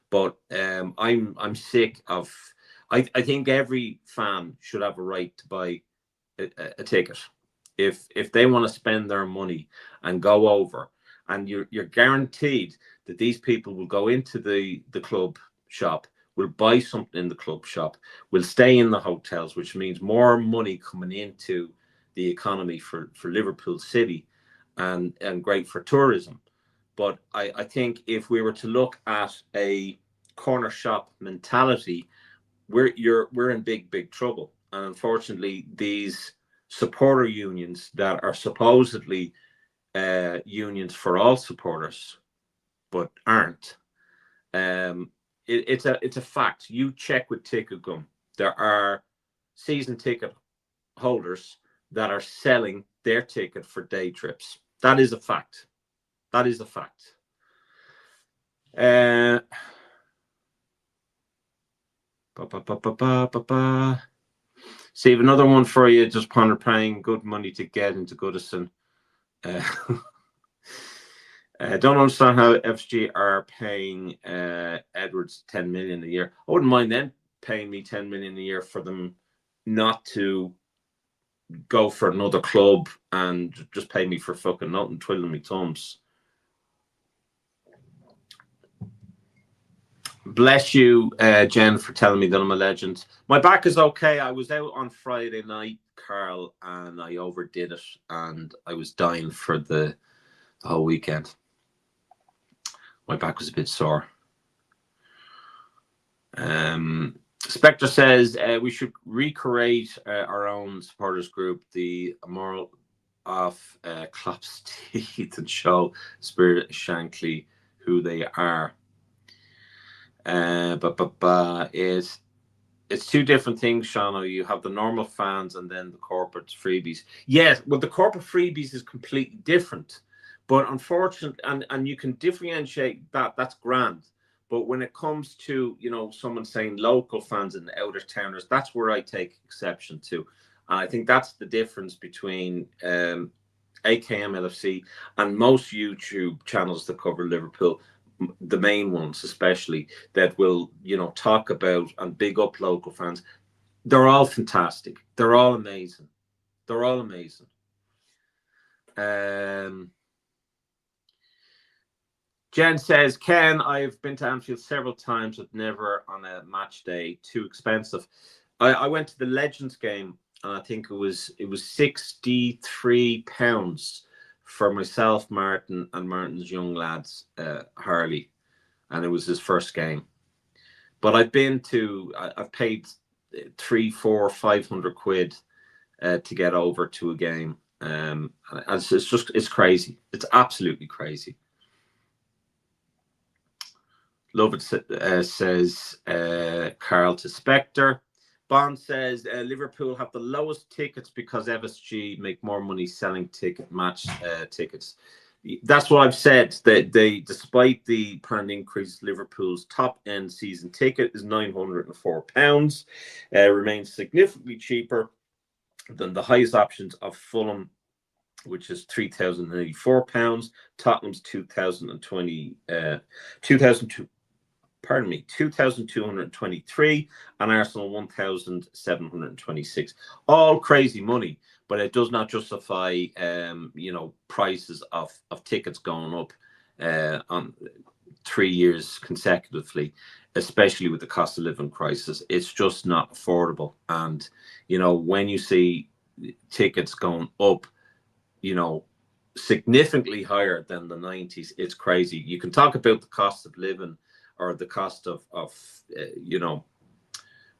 But I'm sick of... I think every fan should have a right to buy a ticket. If they want to spend their money and go over, and you're guaranteed that these people will go into the club shop, will buy something in the club shop, will stay in the hotels, which means more money coming into the economy for Liverpool City, and great for tourism. But I think if we were to look at a corner shop mentality, we're in big trouble. And unfortunately, these supporter unions that are supposedly unions for all supporters, but aren't. It's a fact. You check with Ticket Gum. There are season ticket holders that are selling their ticket for day trips. That is a fact. That is a fact. Steve, another one for you. Just ponder paying good money to get into Goodison. Don't understand how FG are paying Edwards 10 million a year. I wouldn't mind them paying me 10 million a year for them not to go for another club and just pay me for fucking nothing, twiddling me thumbs. Bless you, Jen, for telling me that I'm a legend. My back is okay. I was out on Friday night, Carl, and I overdid it, and I was dying for the whole weekend. My back was a bit sore. Spectre says we should recreate our own supporters group, the moral of Klopp's teeth, and show Spirit Shankly who they are. But it's two different things, Shano. You have the normal fans and then the corporate freebies. Yes, well, the corporate freebies is completely different. But unfortunately, and you can differentiate that, that's grand. But when it comes to, you know, someone saying local fans and outer towners, that's where I take exception to. And I think that's the difference between AKM LFC and most YouTube channels that cover Liverpool, the main ones especially, that will, you know, talk about and big up local fans. They're all fantastic. They're all amazing. They're all amazing. Jen says, Ken, I've been to Anfield several times, but never on a match day. Too expensive. I went to the Legends game, and I think it was £63 for myself, Martin, and Martin's young lads, Harley, and it was his first game. But I've paid 300, 400, 500 quid to get over to a game. It's crazy. It's absolutely crazy. Love it, says Carl to Spectre. Bond says Liverpool have the lowest tickets because FSG make more money selling match tickets. That's what I've said. That they, despite the pound increase, Liverpool's top end season ticket is £904. Remains significantly cheaper than the highest options of Fulham, which is £3,084. Tottenham's 2002. pardon me, 2,223, and Arsenal 1,726. All crazy money, but it does not justify, prices of tickets going up on 3 years consecutively, especially with the cost of living crisis. It's just not affordable. And, when you see tickets going up, significantly higher than the 90s, it's crazy. You can talk about the cost of living or the cost of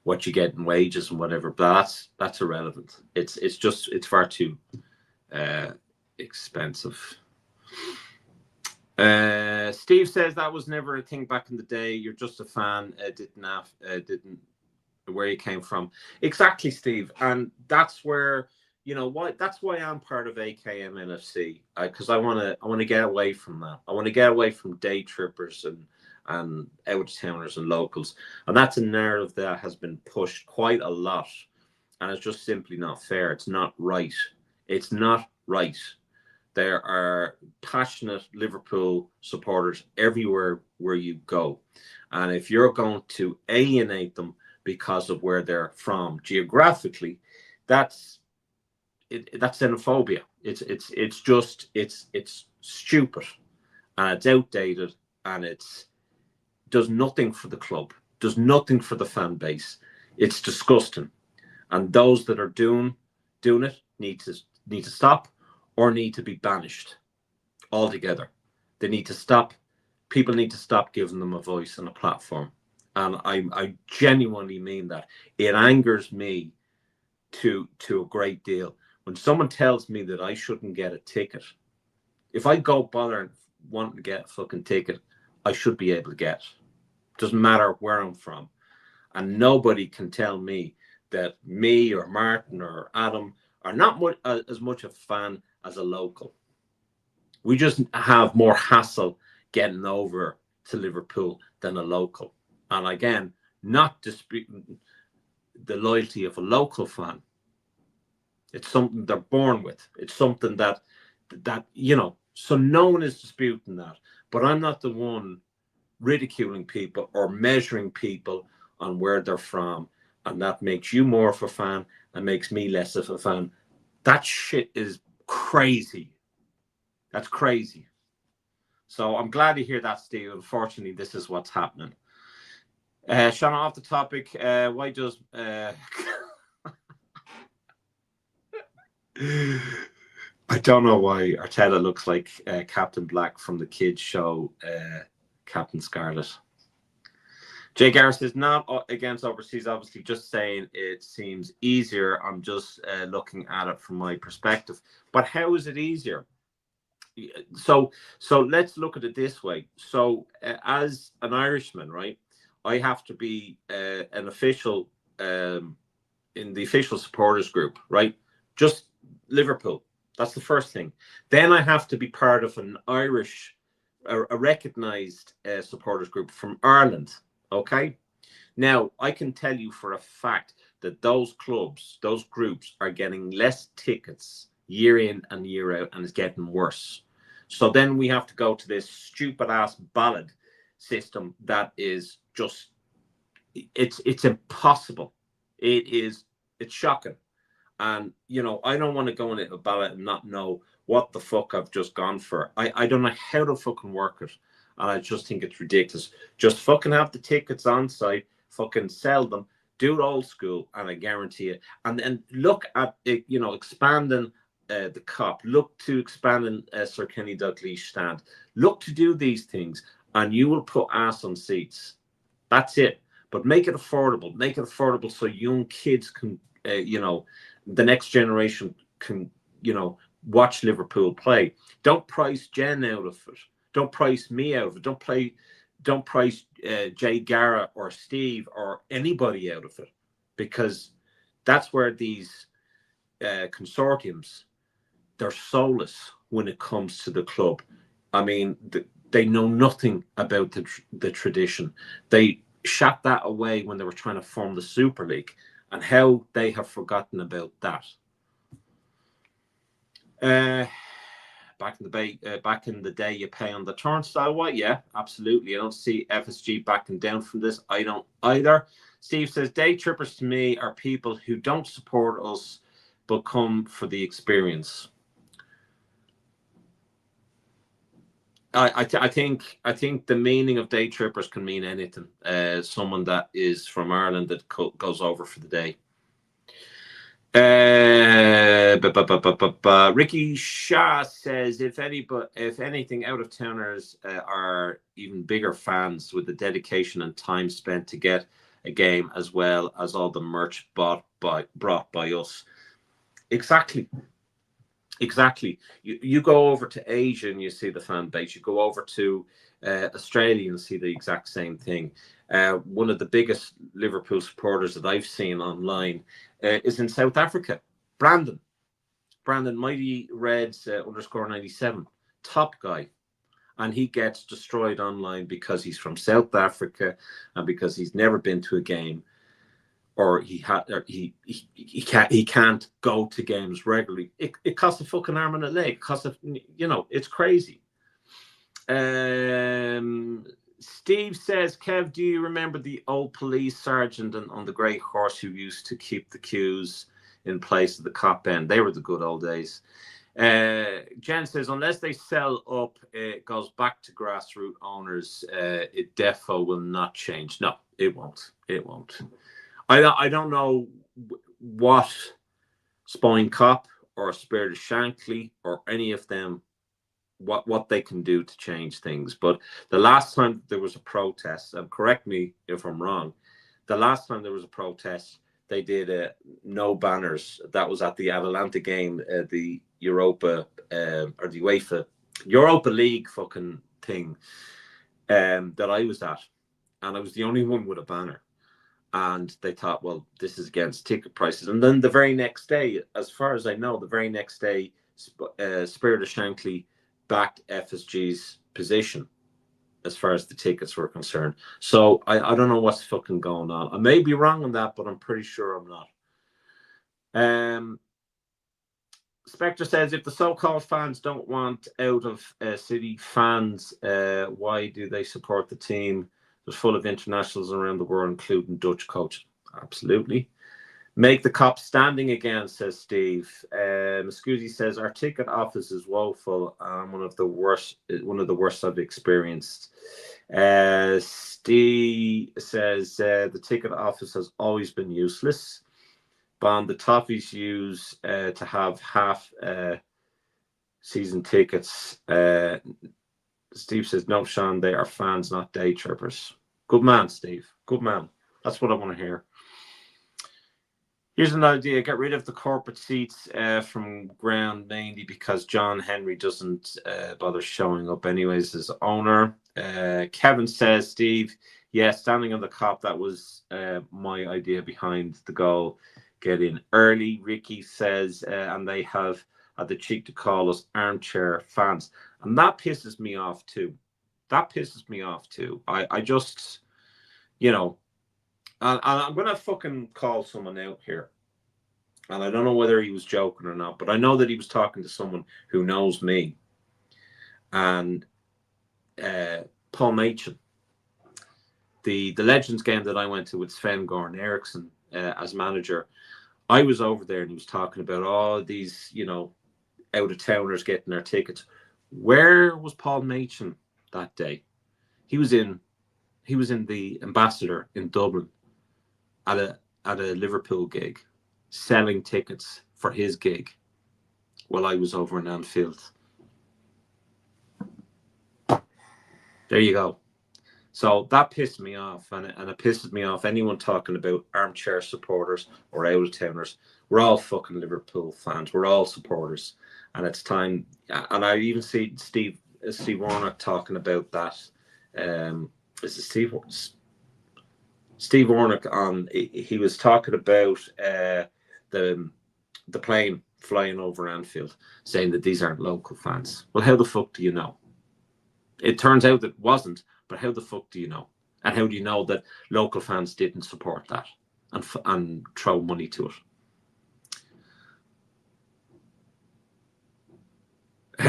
what you get in wages and whatever, but that's irrelevant. It's far too expensive. Steve says that was never a thing back in the day. You're just a fan. Didn't where you came from. Exactly, Steve. And that's where, that's why I'm part of AKM NFC, because I want to get away from that. I want to get away from day trippers and out-of-towners and locals. And that's a narrative that has been pushed quite a lot. And it's just simply not fair. It's not right. It's not right. There are passionate Liverpool supporters everywhere where you go. And if you're going to alienate them because of where they're from geographically, that's xenophobia. It's stupid, and it's outdated, and does nothing for the club, does nothing for the fan base. It's disgusting, and those that are doing it need to stop, or need to be banished altogether. They need to stop. People need to stop giving them a voice and a platform. And I genuinely mean that. It angers me to a great deal when someone tells me that I shouldn't get a ticket. If I go bother and want to get a fucking ticket, I should be able to get it. Doesn't matter where I'm from. And nobody can tell me that me or Martin or Adam are not as much a fan as a local. We just have more hassle getting over to Liverpool than a local. And again, not disputing the loyalty of a local fan. It's something they're born with. It's something that so no one is disputing that. But I'm not the one ridiculing people or measuring people on where they're from. And that makes you more of a fan and makes me less of a fan. That shit is crazy. That's crazy. So I'm glad to hear that, Steve. Unfortunately, this is what's happening. Sean, off the topic, why does I don't know why Arteta looks like Captain Black from the kids show Captain Scarlet. Jay Garris is not against overseas, obviously, just saying it seems easier. I'm just looking at it from my perspective. But how is it easier? So let's look at it this way. So as an Irishman, right, I have to be an official in the official supporters group, right? Just Liverpool. That's the first thing. Then I have to be part of an Irish, a recognised supporters group from Ireland. Okay. Now I can tell you for a fact that those clubs, those groups, are getting less tickets year in and year out, and it's getting worse. So then we have to go to this stupid ass ballot system that is just it's impossible. It's shocking. And I don't want to go into a ballot and not know what the fuck I've just gone for. I don't know how to fucking work it. And I just think it's ridiculous. Just fucking have the tickets on site, fucking sell them, do it old school, and I guarantee it. And then look at it, expanding the COP, look to expanding Sir Kenny Dalglish stand, look to do these things, and you will put ass on seats. That's it. But make it affordable. Make it affordable so young kids can, the next generation can, watch Liverpool play. Don't price Jen out of it. Don't price me out of it. Don't price Jay Garrett or Steve or anybody out of it, because that's where these consortiums, they're soulless when it comes to the club. I mean, they know nothing about the tradition. They shot that away when they were trying to form the Super League, and how they have forgotten about that. back in the day, you pay on the turnstile. What? Yeah, absolutely. I don't see FSG backing down from this. I don't either. Steve says day trippers to me are people who don't support us but come for the experience. I think the meaning of day trippers can mean anything. Someone that is from Ireland that goes over for the day. Ricky Shah says if anything, out of towners are even bigger fans with the dedication and time spent to get a game, as well as all the merch brought by us. Exactly. You go over to Asia and you see the fan base. You go over to Australia and see the exact same thing. One of the biggest Liverpool supporters that I've seen online is in South Africa. Brandon Mighty Reds _97, top guy, and he gets destroyed online because he's from South Africa and because he's never been to a game, or he can't go to games regularly. It costs a fucking arm and a leg. It costs it's crazy. Steve says, Kev, do you remember the old police sergeant on the grey horse who used to keep the queues in place of the cop end? They were the good old days. Jen says, unless they sell up, it goes back to grassroots owners. It defo will not change. No, it won't. I don't know what Spine Cop or Spirit of Shankly or any of them, what they can do to change things. But the last time there was a protest, and correct me if I'm wrong, the last time there was a protest, they did no banners. That was at the Atalanta game, the Europa or the UEFA Europa League fucking thing that I was at, and I was the only one with a banner. And they thought, well, this is against ticket prices. And then the very next day, as far as I know, Spirit of Shankly backed FSG's position as far as the tickets were concerned. So I don't know what's fucking going on. I may be wrong on that, but I'm pretty sure I'm not. Spectre says, if the so-called fans don't want out of City fans, why do they support the team? There's full of internationals around the world, including Dutch coaches. Absolutely. Make the cops standing again, says Steve. Scusi says, our ticket office is woeful and one of the worst I've experienced. Steve says, the ticket office has always been useless. Bond, the Toffees use to have half season tickets. Steve says, no, Sean, they are fans, not day trippers. Good man, Steve. Good man. That's what I want to hear. Here's an idea. Get rid of the corporate seats from ground, mainly because John Henry doesn't bother showing up anyways as owner. Kevin says, Steve, yeah, standing on the cop, that was my idea behind the goal. Get in early. Ricky says, and they have had the cheek to call us armchair fans. And that pisses me off too. I just, and I'm going to fucking call someone out here. And I don't know whether he was joking or not, but I know that he was talking to someone who knows me. And Paul Machin, the Legends game that I went to with Sven Goran Eriksson as manager, I was over there and he was talking about all these, out-of-towners getting their tickets. Where was Paul Machin that day? He was in the Ambassador in Dublin at a Liverpool gig, selling tickets for his gig while I was over in Anfield. There you go. So that pissed me off, and it pisses me off anyone talking about armchair supporters or out-of-towners. We're all fucking Liverpool fans. We're all supporters, and it's time. And I even see Steve Warnock talking about that. Is it Steve Warnock on? He was talking about the plane flying over Anfield, saying that these aren't local fans. Well, how the fuck do you know? It turns out that it wasn't. But how the fuck do you know? And how do you know that local fans didn't support that and throw money to it?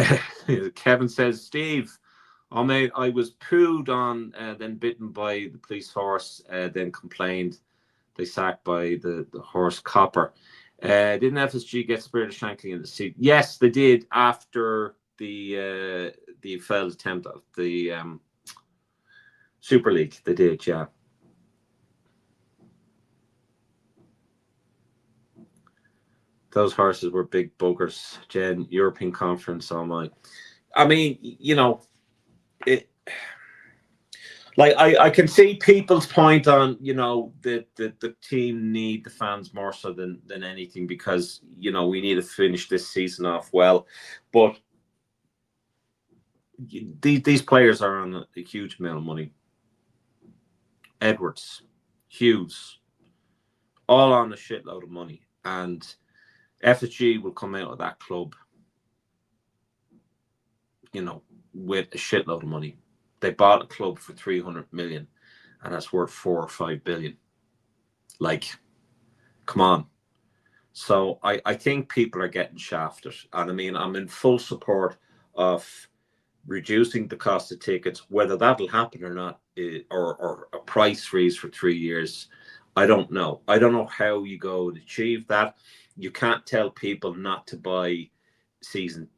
Kevin says, Steve, oh mate, I was pooed on, then bitten by the police horse, then complained. They sacked by the horse Copper. Didn't FSG get Spirit of Shankly in the seat? Yes, they did after the failed attempt of the Super League. They did, yeah. Those horses were big buggers. Jen, European Conference, oh my. I mean, you know, it. Like I can see people's point on, you know, the team need the fans more so than anything, because, you know, we need to finish this season off well. But these players are on a huge amount of money. Edwards, Hughes, all on a shitload of money. And FSG will come out of that club, you know, with a shitload of money. They bought a club for 300 million and that's worth 4 or 5 billion. Like, come on. So I think people are getting shafted. And I mean, I'm in full support of reducing the cost of tickets. Whether that'll happen or not, or a price freeze for 3 years, I don't know. I don't know how you go to achieve that. You can't tell people not to buy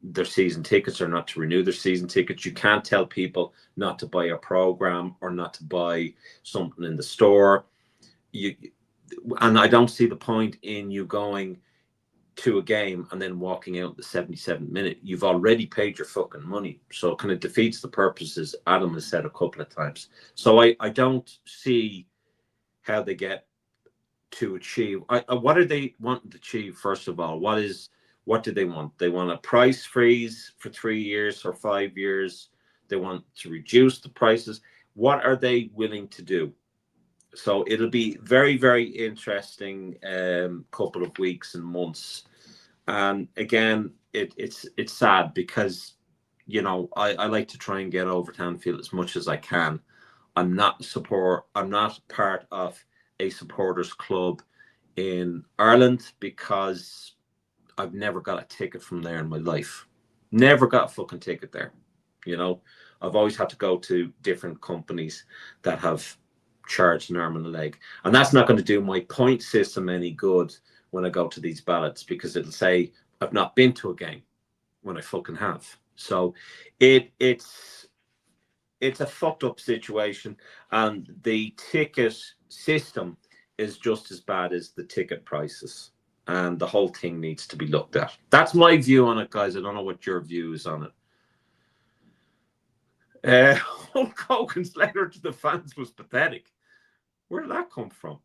their season tickets or not to renew their season tickets. You can't tell people not to buy a program or not to buy something in the store. And I don't see the point in you going to a game and then walking out the 77th minute. You've already paid your fucking money, so it kind of defeats the purposes, Adam has said a couple of times. So I don't see how they get to achieve. What are they wanting to achieve? First of all, what do they want? They want a price freeze for 3 years or 5 years. They want to reduce the prices. What are they willing to do? So it'll be very, very interesting couple of weeks and months. And again, it's sad because, you know, I like to try and get over to Anfield as much as I can. I'm not part of a supporters club in Ireland because I've never got a ticket from there in my life. Never got a fucking ticket there. You know, I've always had to go to different companies that have charged an arm and a leg. And that's not going to do my point system any good when I go to these ballots, because it'll say I've not been to a game when I fucking have. So it's a fucked up situation, and the ticket system is just as bad as the ticket prices, and the whole thing needs to be looked at. That's my view on it, guys. I don't know what your view is on it. Hulk Hogan's letter to the fans was pathetic. Where did that come from?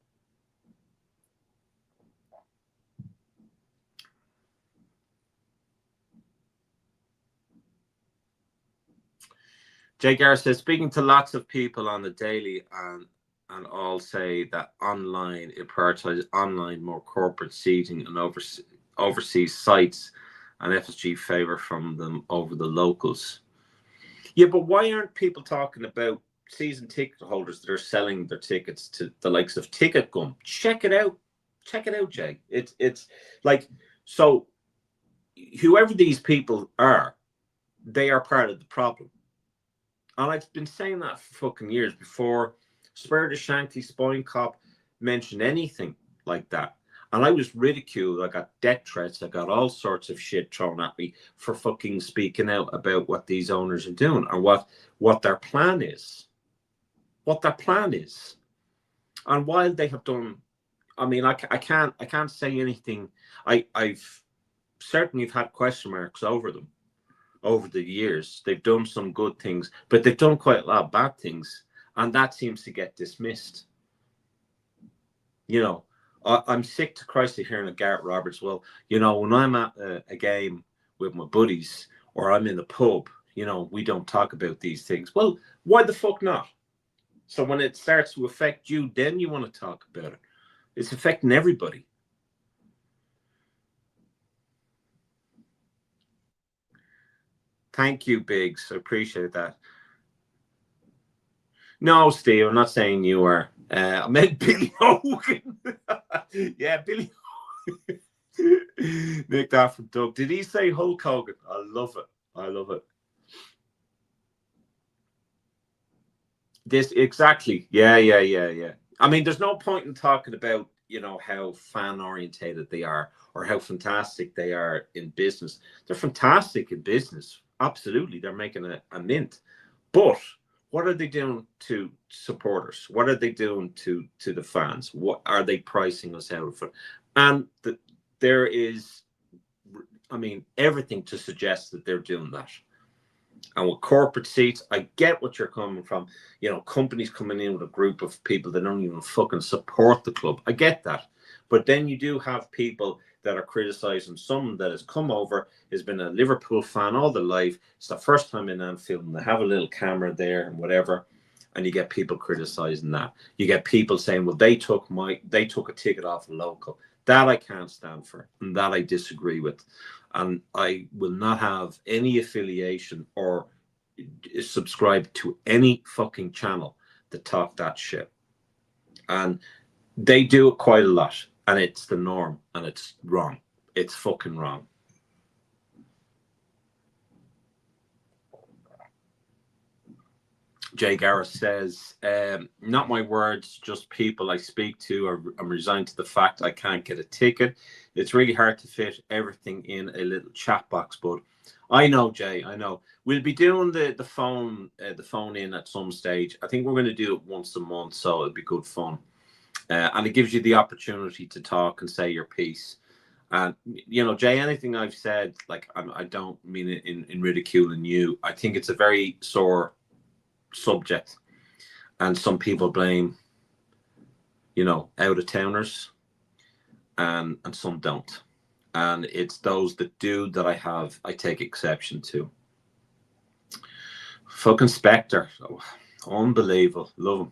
Jay Garrett says, speaking to lots of people on the daily, and all say that online, it prioritizes online, more corporate seating and overseas sites, and FSG favor from them over the locals. Yeah, but why aren't people talking about season ticket holders that are selling their tickets to the likes of Ticket Gum? Check it out. Check it out, Jay. It's like, so whoever these people are, they are part of the problem. And I've been saying that for fucking years before Spirit of Shankly, Spine Cop mentioned anything like that. And I was ridiculed. I got death threats. I got all sorts of shit thrown at me for fucking speaking out about what these owners are doing, or what their plan is. What their plan is. And while they have done, I mean, I can't say anything. I've certainly had question marks over them over the years. They've done some good things, but they've done quite a lot of bad things, and that seems to get dismissed. You know, I'm sick to Christ of hearing of Garrett Roberts. Well, you know, when I'm at a game with my buddies or I'm in the pub, you know, we don't talk about these things. Well, why the fuck not? So when it starts to affect you, then you want to talk about it. It's affecting everybody. Thank you, Biggs. I appreciate that. No, Steve, I'm not saying you are. I meant Billy Hogan. Yeah, Billy. Nick that from Doug. Did he say Hulk Hogan? I love it. I love it. This exactly. Yeah. I mean, there's no point in talking about, how fan orientated they are or how fantastic they are in business. They're fantastic in business. Absolutely. They're making a mint. But what are they doing to supporters? What are they doing to the fans? What are they pricing us out for? And there is, I mean, everything to suggest that they're doing that. And with corporate seats, I get what you're coming from. Companies coming in with a group of people that don't even fucking support the club. I get that. But then you do have people that are criticizing someone that has come over, has been a Liverpool fan all their life. It's the first time in Anfield and they have a little camera there and whatever. And you get people criticizing that. You get people saying, well, they took a ticket off a local. That I can't stand for, and that I disagree with. And I will not have any affiliation or subscribe to any fucking channel that talk that shit. And they do it quite a lot, and it's the norm, and it's wrong. It's fucking wrong. Jay Garris says, not my words, just people I speak to. I'm resigned to the fact I can't get a ticket. It's really hard to fit everything in a little chat box, but I know, Jay, I know. We'll be doing the phone in at some stage. I think we're going to do it once a month, so it'll be good fun. And it gives you the opportunity to talk and say your piece. And, Jay, anything I've said, like, I don't mean it in ridiculing you. I think it's a very sore subject, and some people blame out of towners and some don't, and it's those that do that I take exception to. Fucking Spectre, unbelievable, love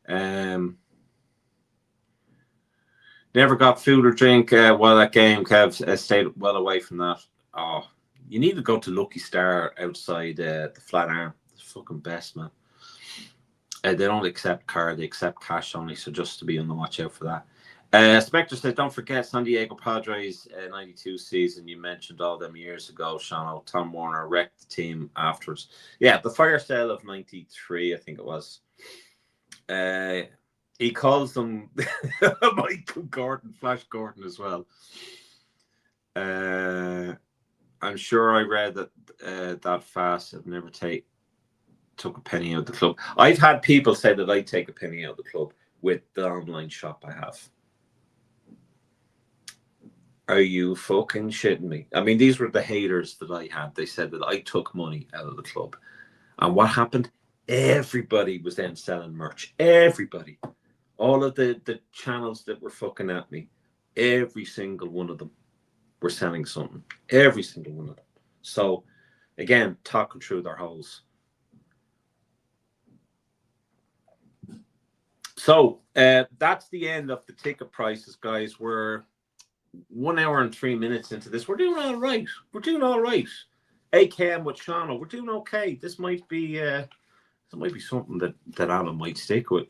him. Never got food or drink while that game. Kev stayed well away from that. Oh, you need to go to Lucky Star outside the Flat Arm. Fucking best, man. They don't accept card, they accept cash only, so just to be on the watch out for that. Spectre says, don't forget San Diego Padres 92 season. You mentioned all them years ago, Shano. Tom Warner wrecked the team afterwards. Yeah, the fire sale of 93, I think it was. He calls them Michael Gordon, Flash Gordon as well. I'm sure I read that fast. I've never took a penny out of the club. I've had people say that I take a penny out of the club with the online shop I have. Are you fucking shitting me? I mean, these were the haters that I had. They said that I took money out of the club. And what happened? Everybody was then selling merch. Everybody. All of the channels that were fucking at me, every single one of them were selling something. Every single one of them. So, again, talking through their holes. So that's the end of the ticket prices, guys. We're 1 hour and 3 minutes into this. We're doing all right. AKM with Shano, we're doing okay. This might be something that Alan might stick with,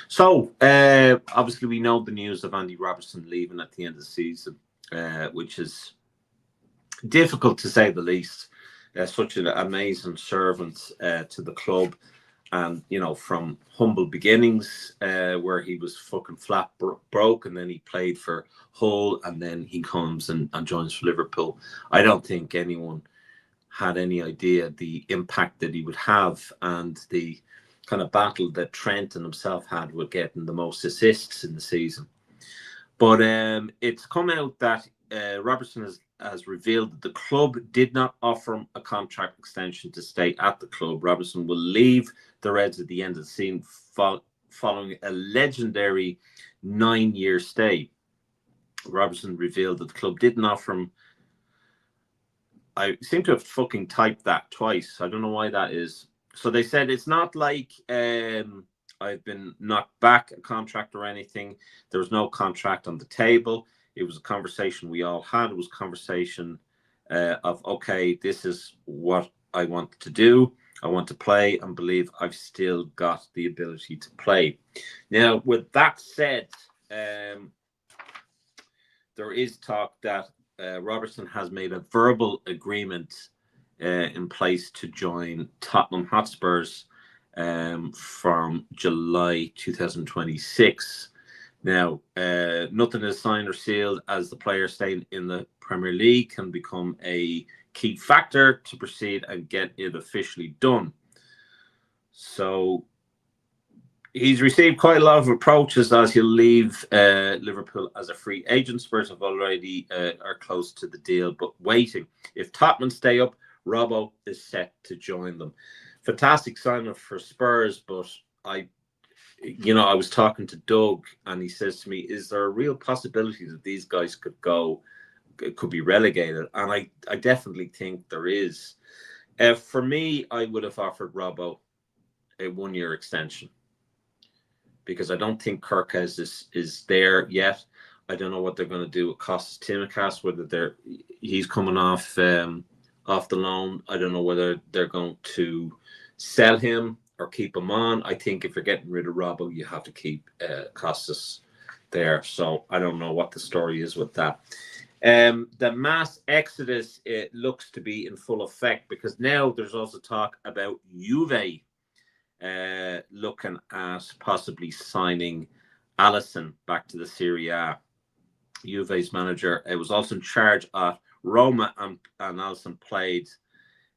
So obviously we know the news of Andy Robertson leaving at the end of the season, which is difficult to say the least. Such an amazing servant to the club. And, from humble beginnings where he was fucking flat broke, and then he played for Hull, and then he comes and joins for Liverpool. I don't think anyone had any idea the impact that he would have and the kind of battle that Trent and himself had with getting the most assists in the season. But it's come out that Robertson has revealed that the club did not offer him a contract extension to stay at the club. Robertson will leave the Reds at the end of the season following a legendary 9-year stay. Robertson revealed that the club didn't offer him. I seem to have fucking typed that twice. I don't know why that is. So they said it's not like I've been knocked back a contract or anything. There was no contract on the table. It was a conversation we all had. It was a conversation of, okay, this is what I want to do. I want to play and believe I've still got the ability to play. Now, with that said, there is talk that Robertson has made a verbal agreement in place to join Tottenham Hotspurs from July 2026. Now, nothing is signed or sealed as the player staying in the Premier League can become a key factor to proceed and get it officially done. So he's received quite a lot of approaches as he'll leave Liverpool as a free agent. Spurs have already are close to the deal, but waiting. If Tottenham stay up, Robbo is set to join them. Fantastic signing for Spurs, but I was talking to Doug, and he says to me, "Is there a real possibility that these guys could be relegated?" And I definitely think there is. For me, I would have offered Robbo a 1-year extension because I don't think Kirkes is there yet. I don't know what they're going to do with Costas Tsimikas, whether he's coming off the loan. I don't know whether they're going to sell him or keep him on. I think if you're getting rid of Robbo, you have to keep Costas there. So I don't know what the story is with that. The mass exodus, it looks to be in full effect because now there's also talk about Juve looking at possibly signing Alisson back to the Serie A. Juve's manager was also in charge at Roma, and Alisson played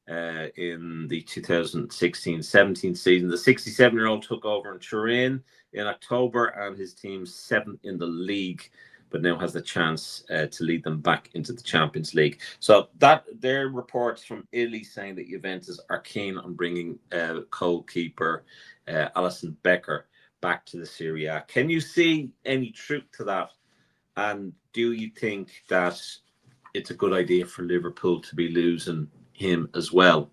in the 2016-17 season. The 67-year-old took over in Turin in October, and his team's 7th in the league, but now has the chance to lead them back into the Champions League. So that there are reports from Italy saying that Juventus are keen on bringing goalkeeper Alisson Becker back to the Serie A. Can you see any truth to that? And do you think that it's a good idea for Liverpool to be losing him as well?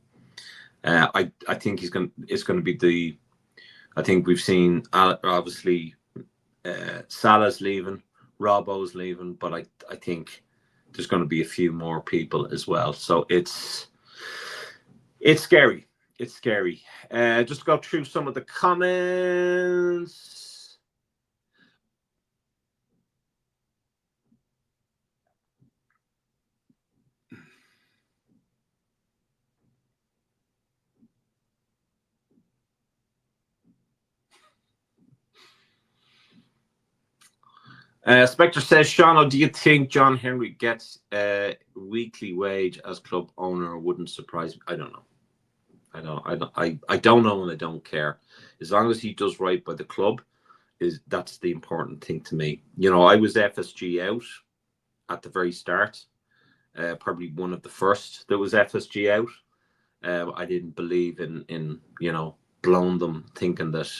I think it's going to be I think we've seen obviously Salah's leaving, Robbo's leaving, but I think there's going to be a few more people as well. So it's scary. It's scary. Just go through some of the comments. Spectre says, Sean, do you think John Henry gets a weekly wage as club owner? Wouldn't surprise me. I don't know. I don't know, and I don't care. As long as he does right by the club, that's the important thing to me. I was FSG out at the very start, probably one of the first that was FSG out. I didn't believe in blowing them, thinking that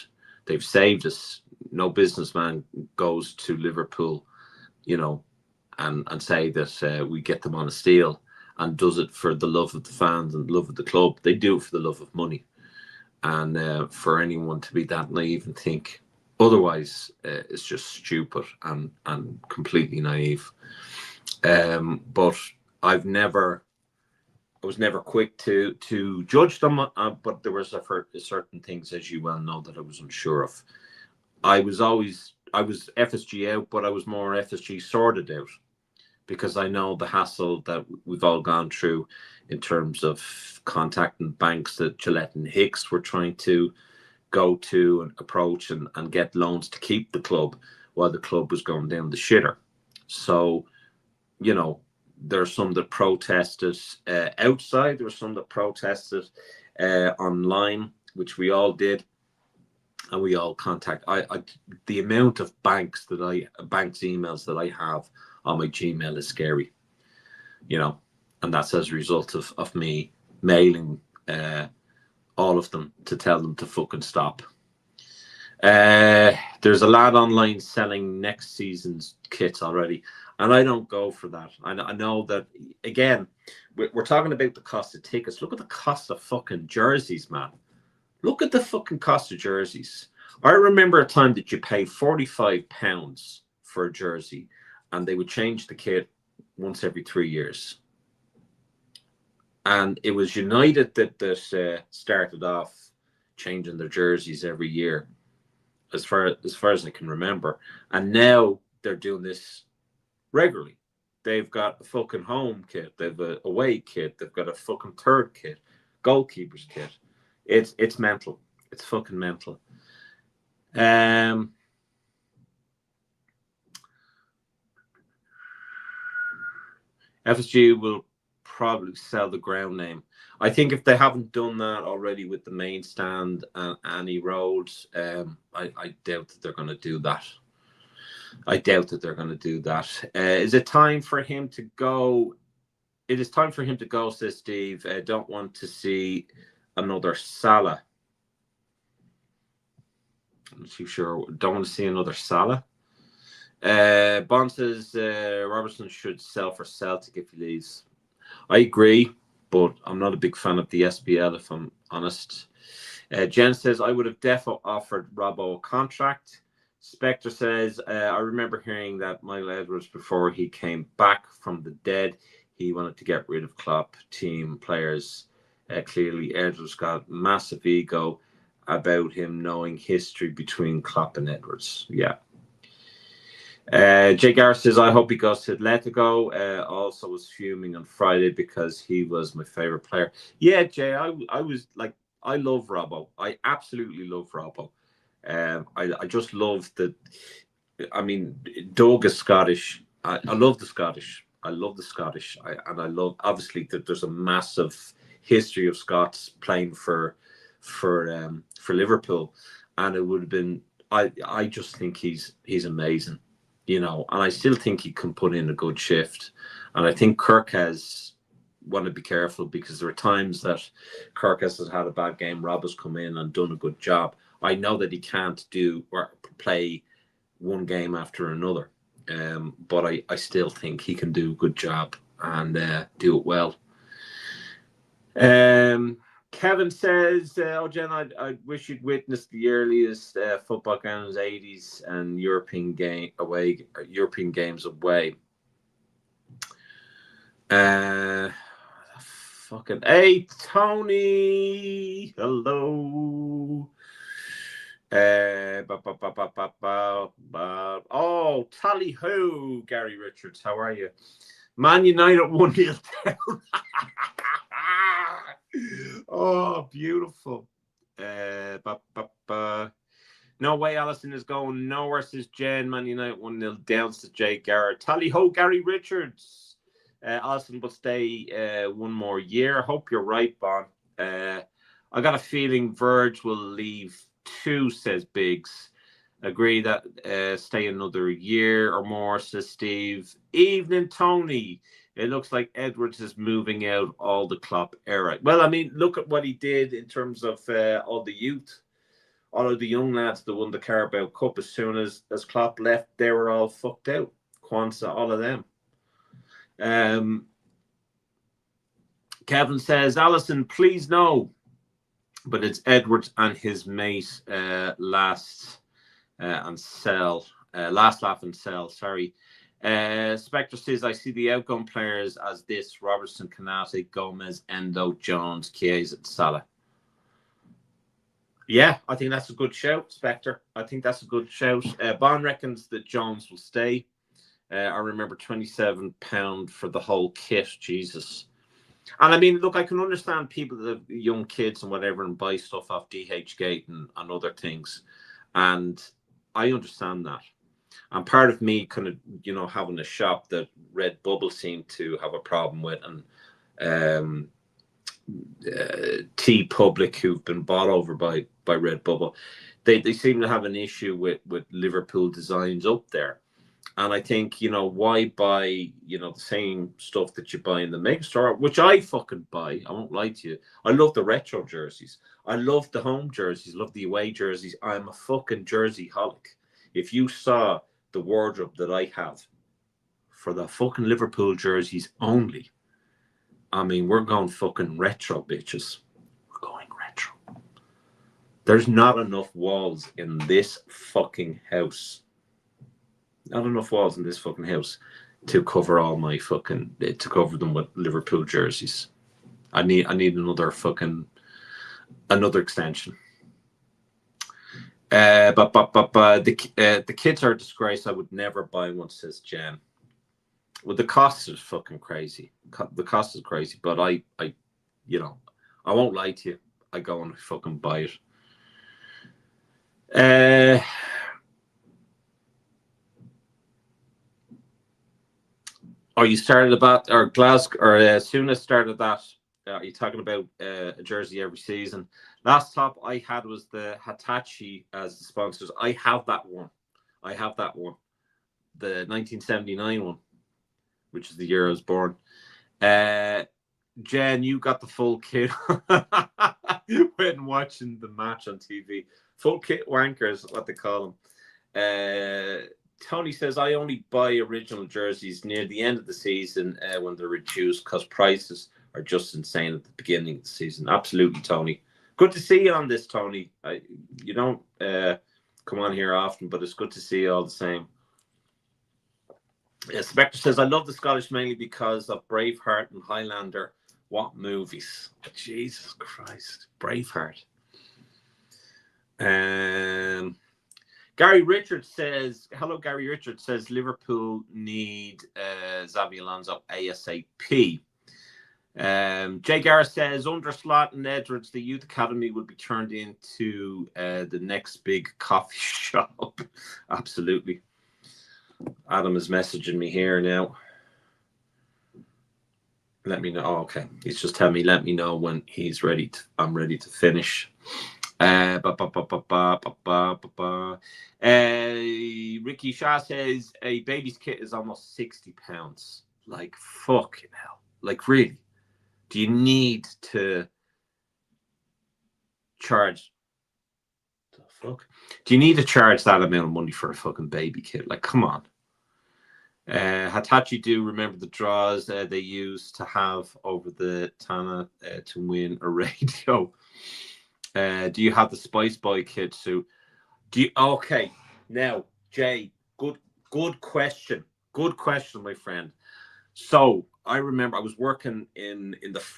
they've saved us. No businessman goes to Liverpool, and say that we get them on a steal and does it for the love of the fans and love of the club. They do it for the love of money. And for anyone to be that naive and think otherwise, it's just stupid and completely naive. But I was never quick to judge them, but there was certain things, as you well know, that I was unsure of. I was FSG out, but I was more FSG sorted out because I know the hassle that we've all gone through in terms of contacting banks that Gillette and Hicks were trying to go to and approach and get loans to keep the club while the club was going down the shitter. So, there are some that protested outside. There were some that protested online, which we all did. And we all contact. The amount of banks emails that I have on my Gmail is scary, and that's as a result of me mailing all of them to tell them to fucking stop. There's a lad online selling next season's kits already, and I don't go for that. I know that, again, we're talking about the cost of tickets. Look at the cost of fucking jerseys, man. Look at the fucking cost of jerseys. I remember a time that you pay £45 for a jersey, and they would change the kit once every 3 years. And it was United that started off changing their jerseys every year, as far as I can remember. And now they're doing this regularly. They've got a fucking home kit. They've a away kit. They've got a fucking third kit, goalkeepers kit. It's mental. It's fucking mental. FSG will probably sell the ground name. I think if they haven't done that already with the main stand and Annie Roads, I doubt that they're going to do that. Is it time for him to go? It is time for him to go, says Steve. Don't want to see another Salah. I'm not too sure. Don't want to see another Salah. Bond says Robertson should sell for Celtic if he leaves. I agree, but I'm not a big fan of the SPL, if I'm honest. Jen says, I would have defo offered Robbo a contract. Spectre says, I remember hearing that Michael Edwards, before he came back from the dead, he wanted to get rid of Klopp team players. Clearly, Edwards got massive ego about him knowing history between Klopp and Edwards. Yeah. Jay Garrett says, I hope he goes to Atletico. Also was fuming on Friday because he was my favorite player. Yeah, Jay, I was like, I love Robbo. I absolutely love Robbo. I just love that. I mean, Doug is Scottish. I love the Scottish. I love the Scottish. And I love, obviously, that there's a massive history of Scots playing for Liverpool. And it would have been, I just think he's amazing. You know, and I still think he can put in a good shift. And I think Kirk has want to be careful, because there are times that Kirk has had a bad game. Rob has come in and done a good job. I know that he can't do or play one game after another. But I still think he can do a good job and do it well. Kevin says, oh, Jen, I wish you'd witnessed the earliest football games, 80s, and European games away. Fucking hey, Tony, hello. Oh, tally ho, Gary Richards, how are you? Man United 1-0 down. Oh, beautiful. No way Allison is going nowhere, says Jen. Man United 1-0 down, says Jay Garrett. Tally ho, Gary Richards. Allison will stay one more year. Hope you're right, Bon. I got a feeling Verge will leave too, says Biggs. Agree that stay another year or more, says Steve. Evening, Tony. It looks like Edwards is moving out all the Klopp era. Well, I mean, look at what he did in terms of all the youth, all of the young lads that won the Carabao Cup. As soon as Klopp left, they were all fucked out. Kwanzaa, all of them. Kevin says, Allison, please no. But it's Edwards and his mate last laugh and sell, sorry. Spectre says, I see the outgoing players as this: Robertson, Kanate, Gomez, Endo, Jones, Chiesa, Salah. Yeah, I think that's a good shout, Spectre. I think that's a good shout. Bond reckons that Jones will stay. I remember £27 for the whole kit. Jesus. And I mean, look, I can understand people that have young kids and whatever and buy stuff off DHgate and other things. And I understand that. And part of me kind of, having a shop that Redbubble seemed to have a problem with, and T Public, who've been bought over by Redbubble, they seem to have an issue with Liverpool designs up there. And I think, why buy, the same stuff that you buy in the mega store, which I fucking buy. I won't lie to you. I love the retro jerseys. I love the home jerseys. Love the away jerseys. I'm a fucking jersey holic. If you saw the wardrobe that I have for the fucking Liverpool jerseys only, I mean, we're going fucking retro, bitches. We're going retro. There's not enough walls in this fucking house. Not enough walls in this fucking house to cover all my to cover them with Liverpool jerseys. I need another extension. But the kids are a disgrace. I would never buy one, says Jen. Well, the cost is fucking crazy. The cost is crazy, but I won't lie to you. I go and fucking buy it. You started about, or Glasgow, or as soon as started that, are you talking about a jersey every season? Last top I had was the Hitachi as the sponsors. I have that one. The 1979 one, which is the year I was born. Jen, you got the full kit when watching the match on TV. Full kit wankers, what they call them. Tony says, I only buy original jerseys near the end of the season when they're reduced because prices are just insane at the beginning of the season. Absolutely, Tony. Good to see you on this, Tony. You don't come on here often, but it's good to see you all the same. Spectre says, I love the Scottish mainly because of Braveheart and Highlander. What movies? Jesus Christ. Braveheart. Gary Richards says, hello, Gary Richards says, Liverpool need Xabi Alonso ASAP. Jay Garrett says, under Slot and Edwards, the youth academy will be turned into the next big coffee shop. Absolutely. Adam is messaging me here now. Let me know. Oh, okay. He's just telling me, let me know when he's ready. I'm ready to finish. Ricky Shaw says a baby's kit is almost £60. Like, fucking hell. Like, really? Do you need to charge? The fuck? Do you need to charge that amount of money for a fucking baby kit? Like, come on. Hitachi do remember the draws they used to have over the Tana to win a radio. Do you have the Spice Boy kit suit? Okay, now Jay, good question, my friend. So I remember I was working in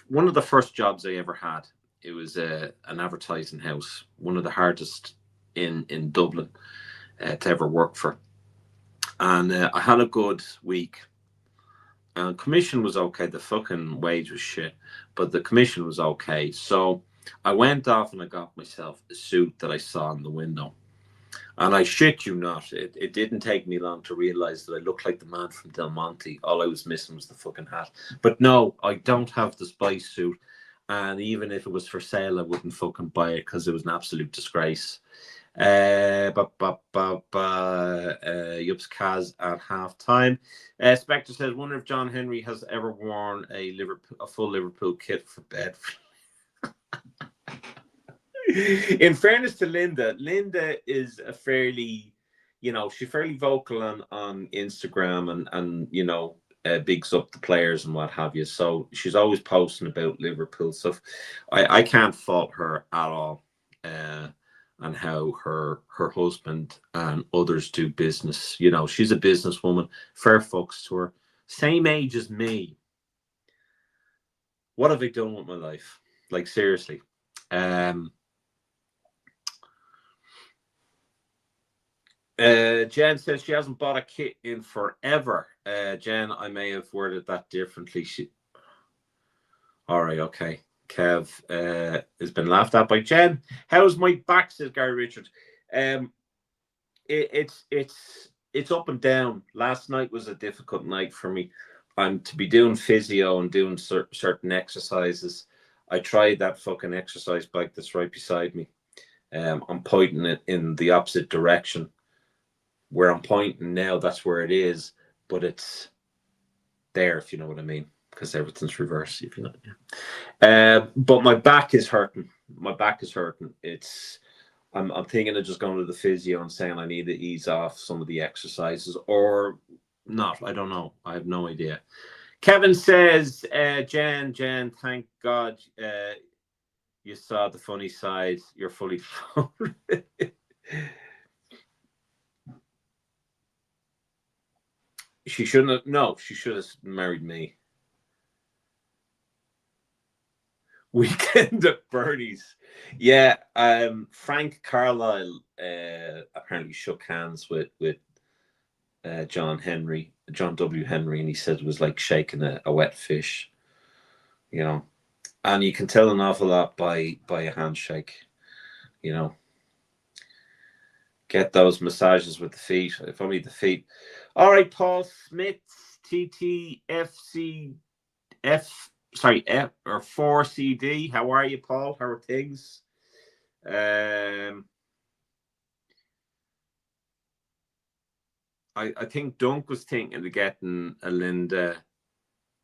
one of the first jobs I ever had. It was an advertising house, one of the hardest in Dublin to ever work for. And I had a good week. And commission was okay. The fucking wage was shit, but the commission was okay. So I went off and I got myself a suit that I saw in the window. And I shit you not, it didn't take me long to realize that I looked like the man from Del Monte. All I was missing was the fucking hat. But no, I don't have the Spice suit. And even if it was for sale, I wouldn't fucking buy it because it was an absolute disgrace. Yups Kaz at half time. Spectre says, wonder if John Henry has ever worn a full Liverpool kit for bed. In fairness to Linda is a fairly, she's fairly vocal on Instagram and bigs up the players and what have you. So she's always posting about Liverpool stuff. I can't fault her at all. And how her husband and others do business. She's a businesswoman. Fair fucks to her. Same age as me. What have I done with my life? Like, seriously. Jen says she hasn't bought a kit in forever. Jen, I may have worded that differently. All right, okay. Kev has been laughed at by Jen. How's my back, says Gary Richards. It's up and down. Last night was a difficult night for me. I'm to be doing physio and doing certain exercises. I tried that fucking exercise bike that's right beside me. I'm pointing it in the opposite direction. Where I'm pointing now, that's where it is, but it's there, if you know what I mean. Because everything's reversed, if you know. But my back is hurting. I'm thinking of just going to the physio and saying I need to ease off some of the exercises or not. I don't know. I have no idea. Kevin says, Jen, thank God you saw the funny side. You're fully flown. She shouldn't have. No, she should have married me. Weekend at Bernie's. Yeah, Frank Carlisle apparently shook hands with John W. Henry, and he said it was like shaking a wet fish, you know. And you can tell an awful lot by a handshake, you know. Get those massages with the feet, if only the feet. All right, Paul Smith, TTFC F or 4CD. How are you, Paul? How are things? I think Dunk was thinking of getting a Linda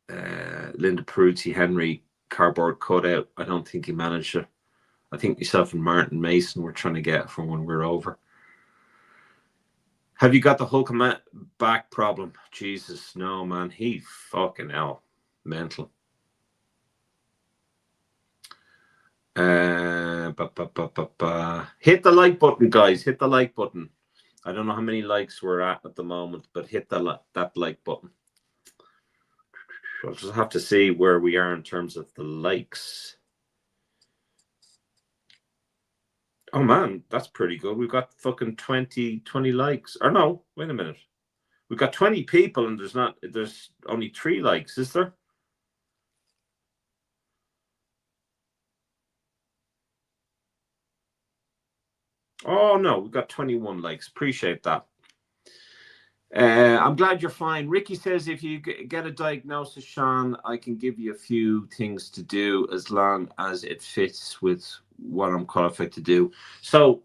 Peruzzi Henry cardboard cutout. I don't think he managed it. I think yourself and Martin Mason were trying to get it from when we're over. Have you got the Hulk back problem? Jesus, no, man. He fucking hell. Mental. Hit the like button, guys. Hit the like button. I don't know how many likes we're at the moment, but hit that like button. I'll just have to see where we are in terms of the likes. Oh man, that's pretty good. We've got fucking 20 likes. Or no, wait a minute. We've got 20 people and there's only 3 likes, is there? Oh no, we've got 21 likes. Appreciate that. I'm glad you're fine. Ricky says if you get a diagnosis, Sean, I can give you a few things to do as long as it fits with what I'm qualified to do. So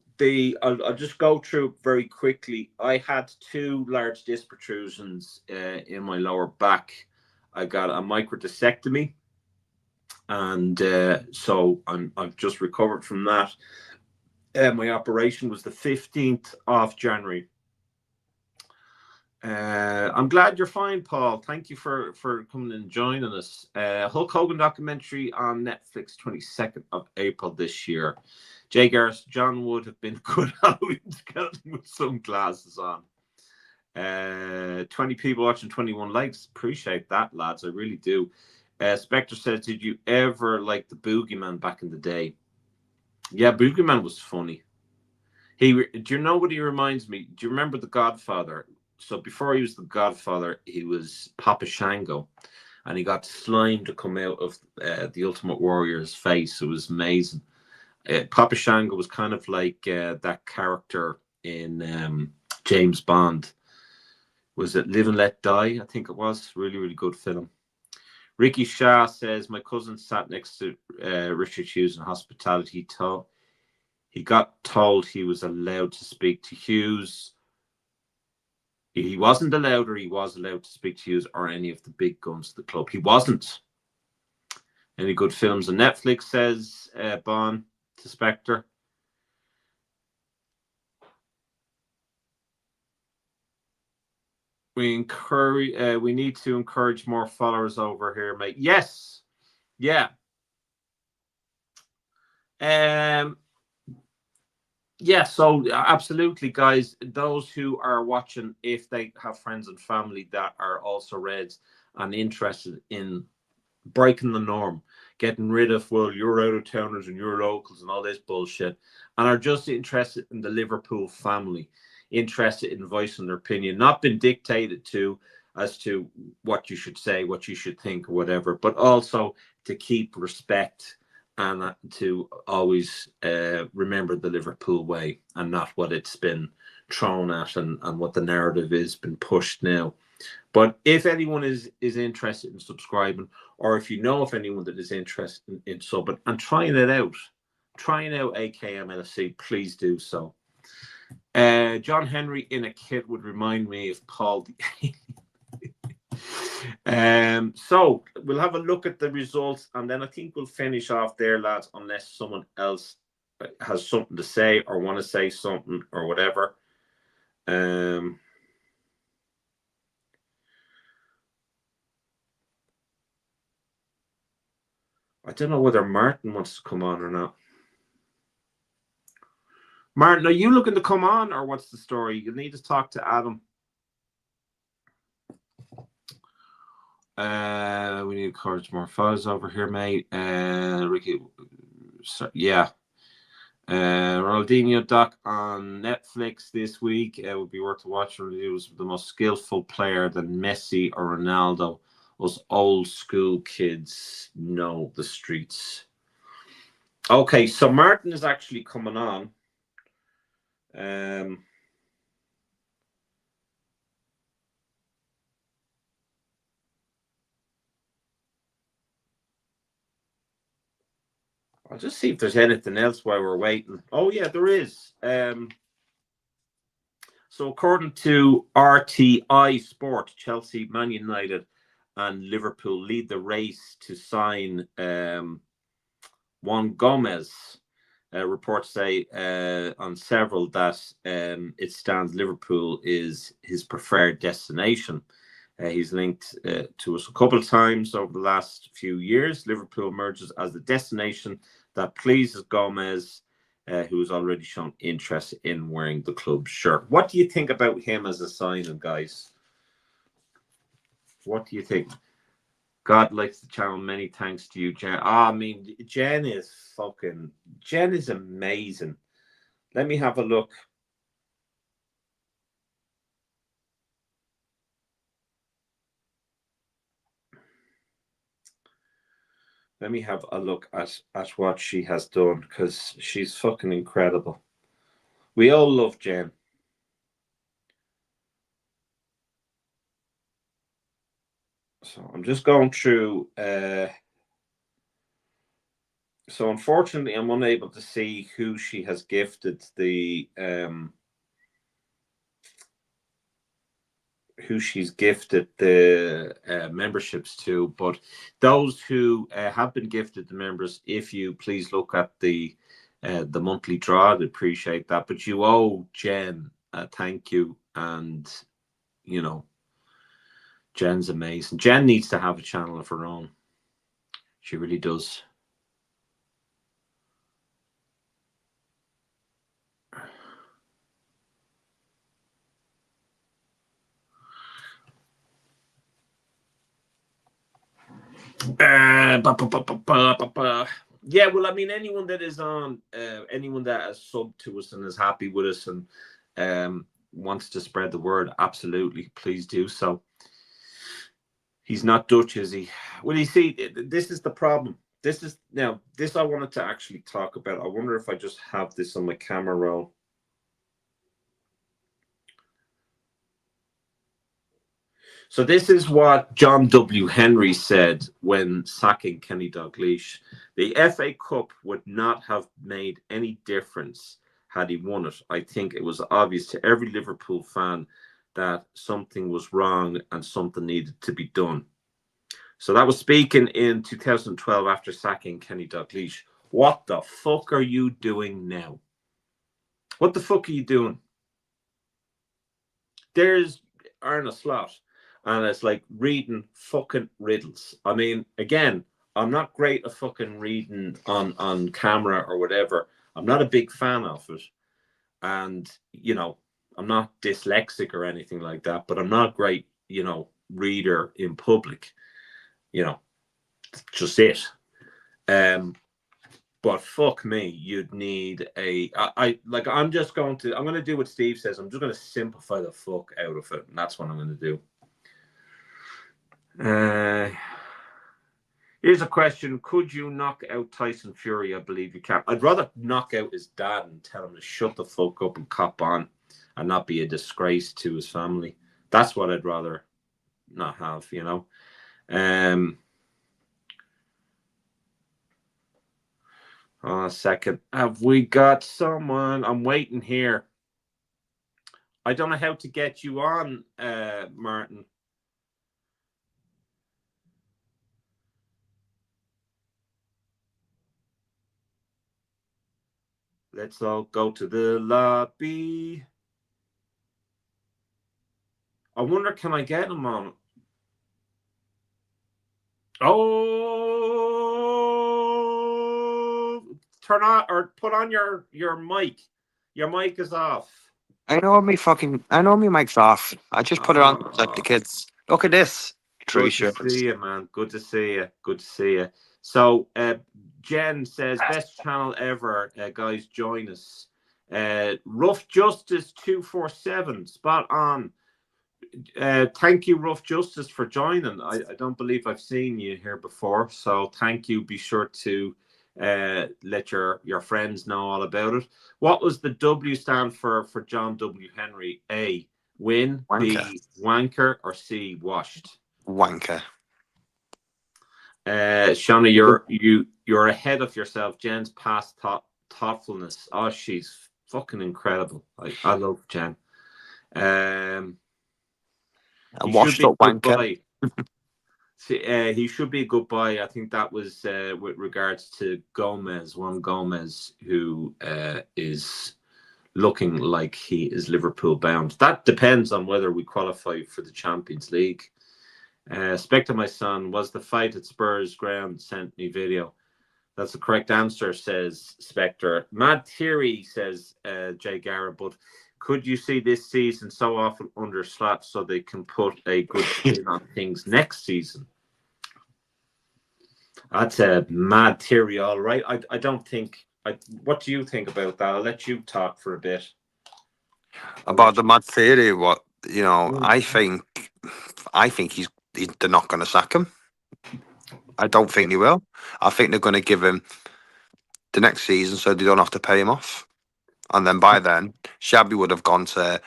I'll just go through very quickly. I had 2 large disc protrusions in my lower back. I got a microdiscectomy, and so I've just recovered from that. My operation was the 15th of January. I'm glad you're fine, Paul. Thank you for coming and joining us. Hulk Hogan documentary on Netflix, 22nd of April this year. Jay Garris, John would have been good Halloween skeleton with sunglasses on. 20 people watching, 21 likes. Appreciate that, lads. I really do. Spectre says, did you ever like the Boogeyman back in the day? Yeah, Boogeyman was funny. Do you know what he reminds me? Do you remember The Godfather? So before he was The Godfather, he was Papa Shango, and he got slime to come out of the Ultimate Warrior's face. It was amazing. Papa Shango was kind of like that character in James Bond. Was it Live and Let Die? I think it was. Really, really good film. Ricky Shah says, my cousin sat next to Richard Hughes in hospitality. He got told he was allowed to speak to Hughes. He wasn't allowed, or he was allowed to speak to Hughes or any of the big guns of the club. He wasn't. Any good films on Netflix, says Bon to Spectre. We need to encourage more followers over here, mate. Yes. Yeah. Yeah, so absolutely, guys. Those who are watching, if they have friends and family that are also Reds and interested in breaking the norm, getting rid of, well, you're out of towners and you're locals and all this bullshit, and are just interested in the Liverpool family, interested in voicing their opinion, not been dictated to as to what you should say, what you should think, or whatever, but also to keep respect and to always remember the Liverpool way and not what it's been thrown at and what the narrative is been pushed now. But if anyone is interested in subscribing, or if you know of anyone that is interested in subbing and trying out AKM LFC, please do so. John Henry in a kit would remind me of Paul. So we'll have a look at the results, and then I think we'll finish off there, lads, unless someone else has something to say or want to say something or whatever. I don't know whether Martin wants to come on or not. Martin, are you looking to come on, or what's the story? You'll need to talk to Adam. We need to encourage more photos over here, mate. Ricky, yeah. Ronaldinho doc on Netflix this week. It would be worth watching. He was the most skillful player than Messi or Ronaldo. Us old school kids know the streets. Okay, so Martin is actually coming on. I'll just see if there's anything else while we're waiting. Oh, yeah, there is. So according to RTI Sport, Chelsea, Man United and Liverpool lead the race to sign Juan Gomez. Reports say on several that it stands Liverpool is his preferred destination. He's linked to us a couple of times over the last few years. Liverpool emerges as the destination that pleases Gomez, who's already shown interest in wearing the club shirt. What do you think about him as a signing, guys? What do you think? God likes the channel. Many thanks to you, Jen. I mean, Jen is amazing. Let me have a look. Let me have a look at what she has done, because she's fucking incredible. We all love Jen. So I'm just going through. So unfortunately, I'm unable to see who she has gifted the memberships to, but those who have been gifted the members, if you please look at the monthly draw, I'd appreciate that. But you owe Jen a thank you, and you know, Jen's amazing. Jen needs to have a channel of her own. She really does. Yeah, well, I mean, anyone that is on, anyone that has subbed to us and is happy with us and wants to spread the word, absolutely, please do so. He's not Dutch, is he? Well, you see, this is the problem. This I wanted to actually talk about. I wonder if I just have this on my camera roll. So this is what John W. Henry said when sacking Kenny Dalglish. The FA Cup would not have made any difference had he won it. I think it was obvious to every Liverpool fan that something was wrong and something needed to be done. So that was speaking in 2012 after sacking Kenny Dalglish. What the fuck are you doing now? What the fuck are you doing? There's Arne Slot. And it's like reading fucking riddles. I mean, again, I'm not great at fucking reading on camera or whatever. I'm not a big fan of it. And, you know, I'm not dyslexic or anything like that, but I'm not a great, you know, reader in public. You know, just it. But fuck me, you'd need I'm going to do what Steve says. I'm just going to simplify the fuck out of it. And that's what I'm going to do. Here's a question. Could you knock out Tyson Fury? I believe you can. I'd rather knock out his dad and tell him to shut the fuck up and cop on and not be a disgrace to his family. That's what I'd rather not have, you know. A second. Have we got someone? I'm waiting here. I don't know how to get you on, Martin. Let's all go to the lobby. I wonder, can I get him on? Oh, turn on or put on your mic. Your mic is off. I know me mic's off. I just put it on like the kids. Look at this. Good to see you, man. Good to see you. Good to see you. So Jen says, best channel ever. Guys, join us. Rough Justice 247, spot on. Thank you, Rough Justice, for joining. I don't believe I've seen you here before, so thank you. Be sure to let your friends know all about it. What was the W stand for John W. Henry? A, win. Wanker. B, wanker. Or C, washed? Wanker. Shauna, you're ahead of yourself. Jen's past thoughtfulness. Oh, she's fucking incredible. I love Jen. A He should washed be a up good wanker. buy. He should be a good buy. I think that was with regards to Gomez, Juan Gomez, who is looking like he is Liverpool bound. That depends on whether we qualify for the Champions League. Spectre, my son, was the fight at Spurs ground sent me video. That's the correct answer, says Spectre. Mad Theory, says Jay Garrett, but could you see this season so often under slap so they can put a good spin on things next season? That's a mad theory, all right. I don't think. What do you think about that? I'll let you talk for a bit. About the mad theory, what I think they're not going to sack him. I don't think they will. I think they're going to give him the next season so they don't have to pay him off. And then by then, Shabby would have gone to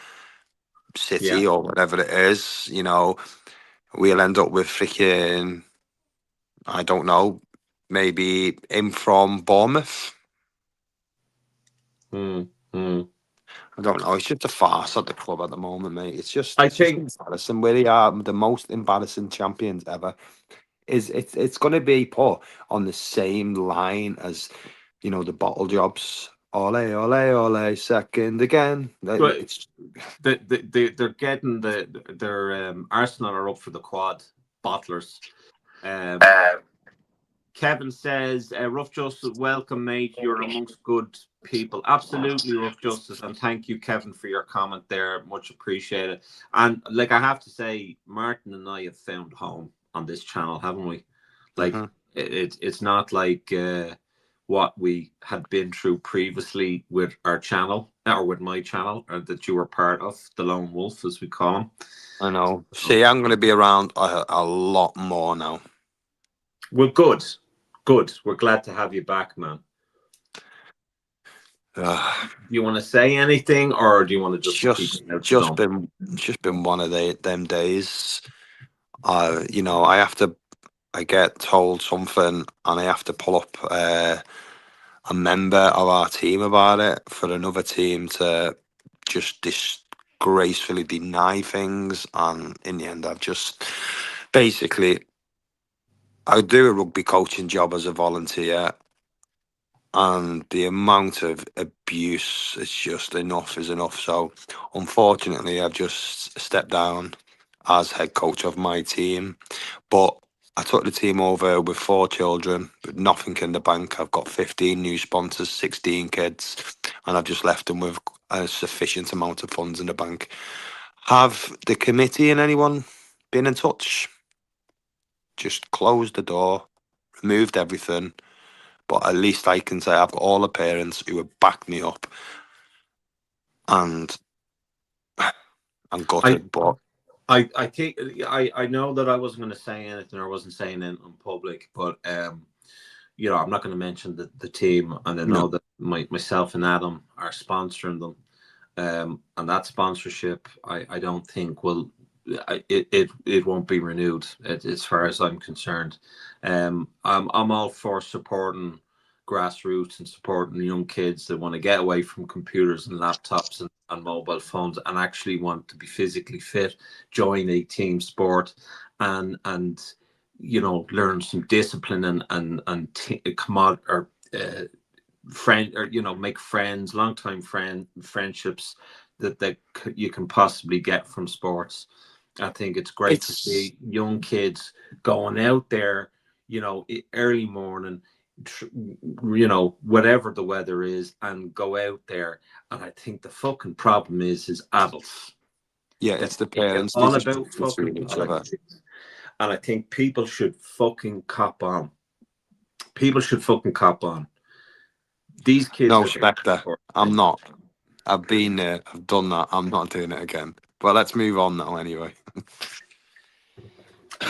City or whatever it is. We'll end up with freaking, I don't know, maybe him from Bournemouth. I don't know. It's just a farce at the club at the moment, mate. It's just embarrassing. We are the most embarrassing champions ever. It's going to be put on the same line as the bottle jobs. Ole, ole, ole, second again. They're getting their Arsenal are up for the quad bottlers. Kevin says, Rough Justice, welcome, mate. You're amongst good people. Absolutely, Rough Justice. And thank you, Kevin, for your comment there. Much appreciated. And I have to say, Martin and I have found home on this channel, haven't we? It's not like what we had been through previously with our channel, or with my channel, or that you were part of, the Lone Wolf, as we call him. I know. See, I'm going to be around a lot more now. Well, good. We're glad to have you back, man. Do you want to say anything, or do you want to just been one of them days? I get told something, and I have to pull up a member of our team about it for another team to just disgracefully deny things, and in the end, I've just basically I do a rugby coaching job as a volunteer. And the amount of abuse is just enough is enough. So, unfortunately, I've just stepped down as head coach of my team. But I took the team over with 4 children, with nothing in the bank. I've got 15 new sponsors, 16 kids, and I've just left them with a sufficient amount of funds in the bank. Have the committee and anyone been in touch? Just closed the door, removed everything. But at least I can say I've got all the parents who have backed me up, and I'm gutted. But I think I know that I wasn't going to say anything, or I wasn't saying it in public, but I'm not going to mention the team, and I know that myself and Adam are sponsoring them, and that sponsorship I don't think it won't be renewed as far as I'm concerned. I'm all for supporting grassroots and supporting young kids that want to get away from computers and laptops and mobile phones and actually want to be physically fit, join a team sport, and learn some discipline and come out or friend, or make friends, long-time friendships that you can possibly get from sports. I think it's great to see young kids going out there, early morning, whatever the weather is, and go out there. And I think the fucking problem is adults. Yeah, it's the parents. All about fucking politics. And I think people should fucking cop on. People should fucking cop on. These kids No, are Spectre. I'm not. I've been there. I've done that. I'm not doing it again. But let's move on now anyway.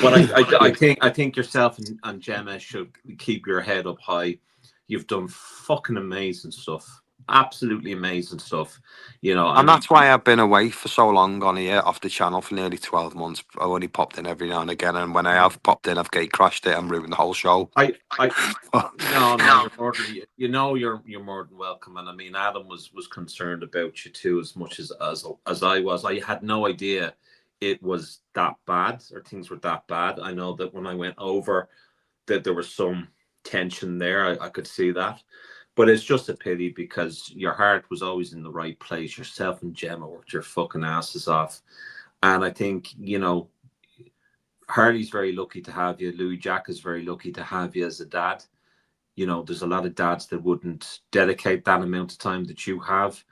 But I think yourself and Gemma should keep your head up high. You've done fucking amazing stuff. Absolutely amazing stuff. You know, And that's why I've been away for so long on here off the channel for nearly 12 months. I only popped in every now and again, and when I have popped in, I've gate crashed it and ruined the whole show. No, you're more than, you know, you're more than welcome. And I mean, Adam was concerned about you too, as much as I was. I had no idea it was that bad, or things were that bad. I know that when I went over, that there was some tension there. I could see that. But it's just a pity because your heart was always in the right place. Yourself and Gemma worked your fucking asses off. And I think, you know, Harley's very lucky to have you. Louis Jack is very lucky to have you as a dad. You know, there's a lot of dads that wouldn't dedicate that amount of time that you have.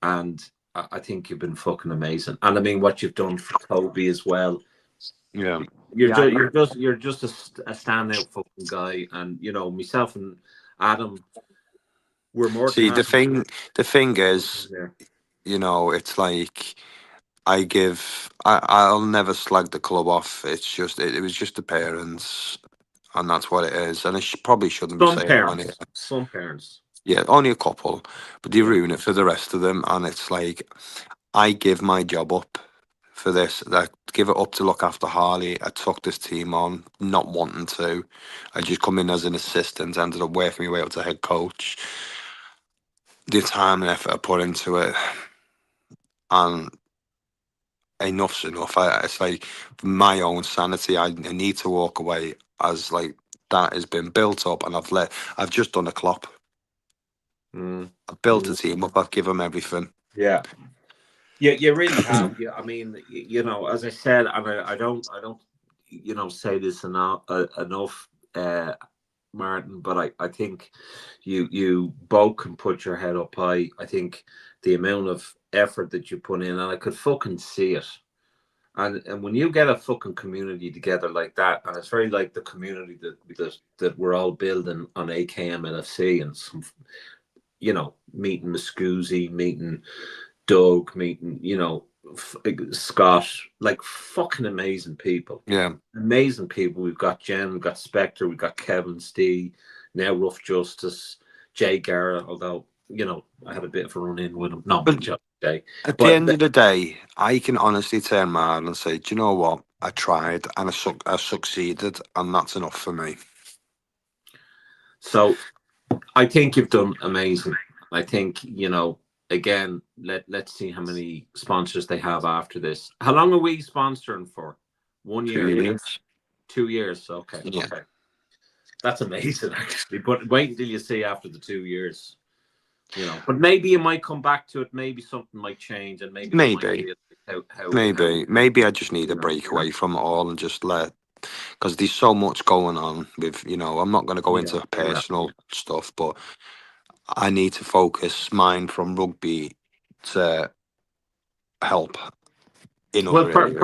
And I think you've been fucking amazing. And I mean, what you've done for Kobe as well. Yeah. You're just a standout fucking guy. And, you know, myself and Adam, we're more. See, the thing is, you know, it's like I'll never slag the club off. It's just it was just the parents, and that's what it is. And probably shouldn't be saying on it. Some parents, yeah, only a couple, but they ruin it for the rest of them. And it's like I give my job up for this. I give it up to look after Harley. I took this team on, not wanting to. I just come in as an assistant, ended up working my way up to head coach. The time and effort I put into it, and enough's enough. It's like for my own sanity, I need to walk away as like that has been built up, and I've just done a Klopp. I've built a team up. I've given them everything. Yeah, you really have. Yeah, I mean, you know, as I said, and I don't, you know, say this enough, Martin. But I think you both can put your head up high. I think the amount of effort that you put in, and I could fucking see it. And when you get a fucking community together like that, and it's very like the community that we're all building on AKM NFC, and some, you know, meeting Muscuzzi, meeting Doug, meeting, you know, Scott, like fucking amazing people. Yeah, amazing people. We've got Jen, we've got Spectre, we've got Kevin Stee, now Rough Justice, Jay Garrett, although, you know, I had a bit of a run in with him. Not much, Jay. At the end of the day, I can honestly turn around and say, do you know what? I tried and I succeeded, and that's enough for me. So I think you've done amazing. I think, you know, again, let's see how many sponsors they have after this. How long are we sponsoring for? 1 year? 2 years. 2 years. Okay. Yeah. Okay. That's amazing, actually. But wait until you see after the 2 years. You know, but maybe you might come back to it. Maybe something might change, and maybe maybe I just need a break away from it all and just because there's so much going on with, you know, I'm not going to go into personal stuff, but I need to focus mine from rugby to help in other areas.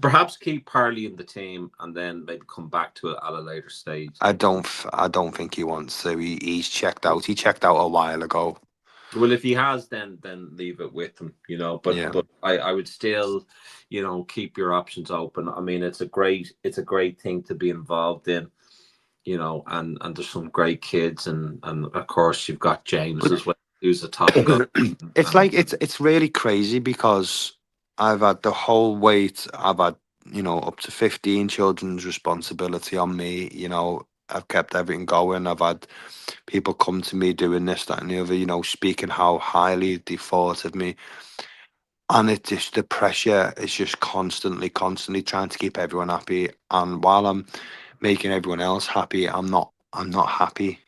Perhaps keep Parley in the team and then maybe come back to it at a later stage. I don't think he wants to. He's checked out. He checked out a while ago. Well, if he has, then leave it with him, you know. But I would still, you know, keep your options open. I mean, it's a great thing to be involved in, you know, and there's some great kids, and of course you've got James as well, who's a top guy. It's like it's really crazy because I've had the whole weight. I've had, you know, up to 15 children's responsibility on me. You know, I've kept everything going. I've had people come to me doing this, that, and the other. You know, speaking how highly they thought of me, and it just the pressure is just constantly trying to keep everyone happy. And while I'm making everyone else happy, I'm not happy.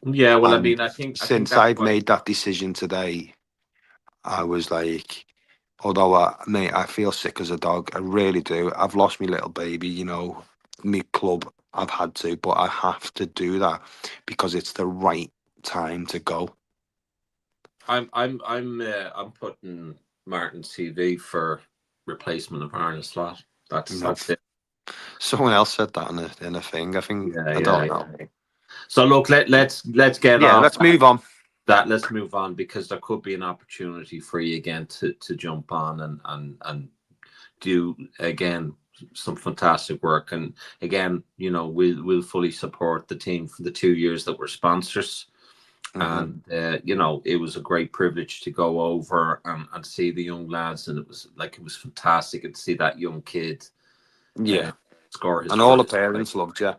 Yeah, well, I mean, I think I've made that decision today, I was like, although mate, I feel sick as a dog. I really do. I've lost my little baby, you know, me club. I've had to, but I have to do that because it's the right time to go. I'm putting Martin's CV for replacement of Arne Slot. That's it. Someone else said that in a thing. I think I don't know. So look, let's get Yeah, off let's move on. that. Let's move on, because there could be an opportunity for you again to jump on and do again some fantastic work. And again, we'll fully support the team for the 2 years that we're sponsors. And it was a great privilege to go over and see the young lads, and it was fantastic to see that young kid Yeah, score his and all the first parents loved you.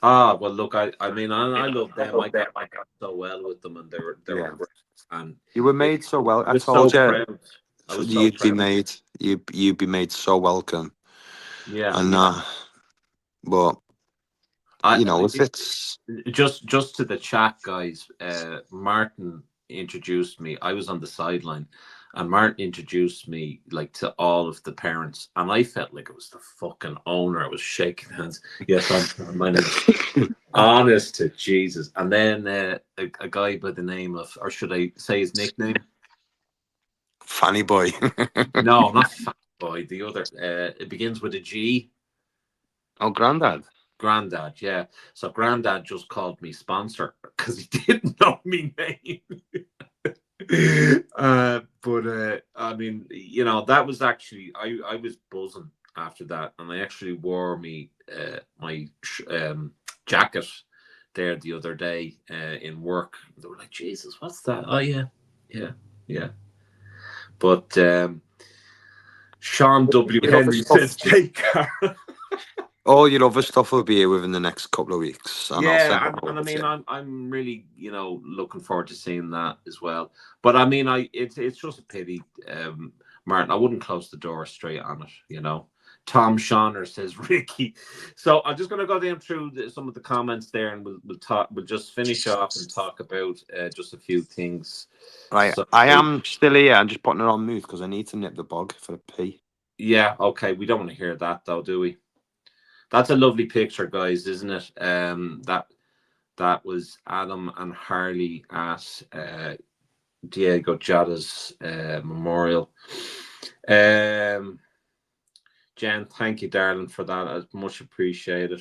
Well, look, I mean, I love them. I got so well with them, and they were great. And you were made so well. I I was told so you proud. I was so you'd be proud. made. You'd be made so welcome. Yeah, And but if it's just to the chat, guys. Martin introduced me. I was on the sideline, and Martin introduced me to all of the parents, and I felt like it was the fucking owner. I was shaking hands. Yes, my name. Honest to Jesus. And then a guy by the name of, or should I say his nickname? Fanny Boy. No, not Fanny Boy. The other. It begins with a G. Oh, Grandad. Grandad, yeah. So Grandad just called me sponsor because he didn't know me name. But I mean, that was actually I was buzzing after that, and I actually wore my jacket there the other day in work. They were like, "Jesus, what's that?" Oh yeah. But Sean W. Henry says, "Jake." All your other stuff will be here within the next couple of weeks. And and I mean, I'm really looking forward to seeing that as well. But I mean, it's just a pity, Martin. I wouldn't close the door straight on it. Tom Shauner says Ricky. So I'm just going to go down through some of the comments there, and we'll talk. We'll just finish off and talk about just a few things. Right, so, I am still here. I'm just putting it on mute because I need to nip the bog for the pee. Yeah, okay. We don't want to hear that though, do we? That's a lovely picture, guys, isn't it? That was Adam and Harley at Diego Jada's memorial. Jen, thank you, darling, for that. I much appreciated.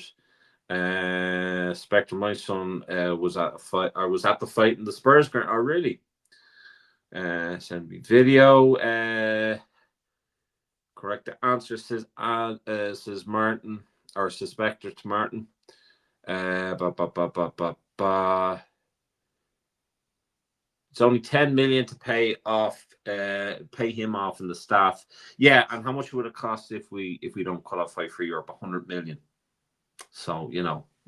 Spectre, my son was at a fight. I was at the fight in the Spurs ground. Oh, really? Send me video. Correct answer says Martin, or Spectre to Martin. It's only 10 million to pay him off and the staff. Yeah, and how much would it cost if we don't qualify for Europe? 100 million. So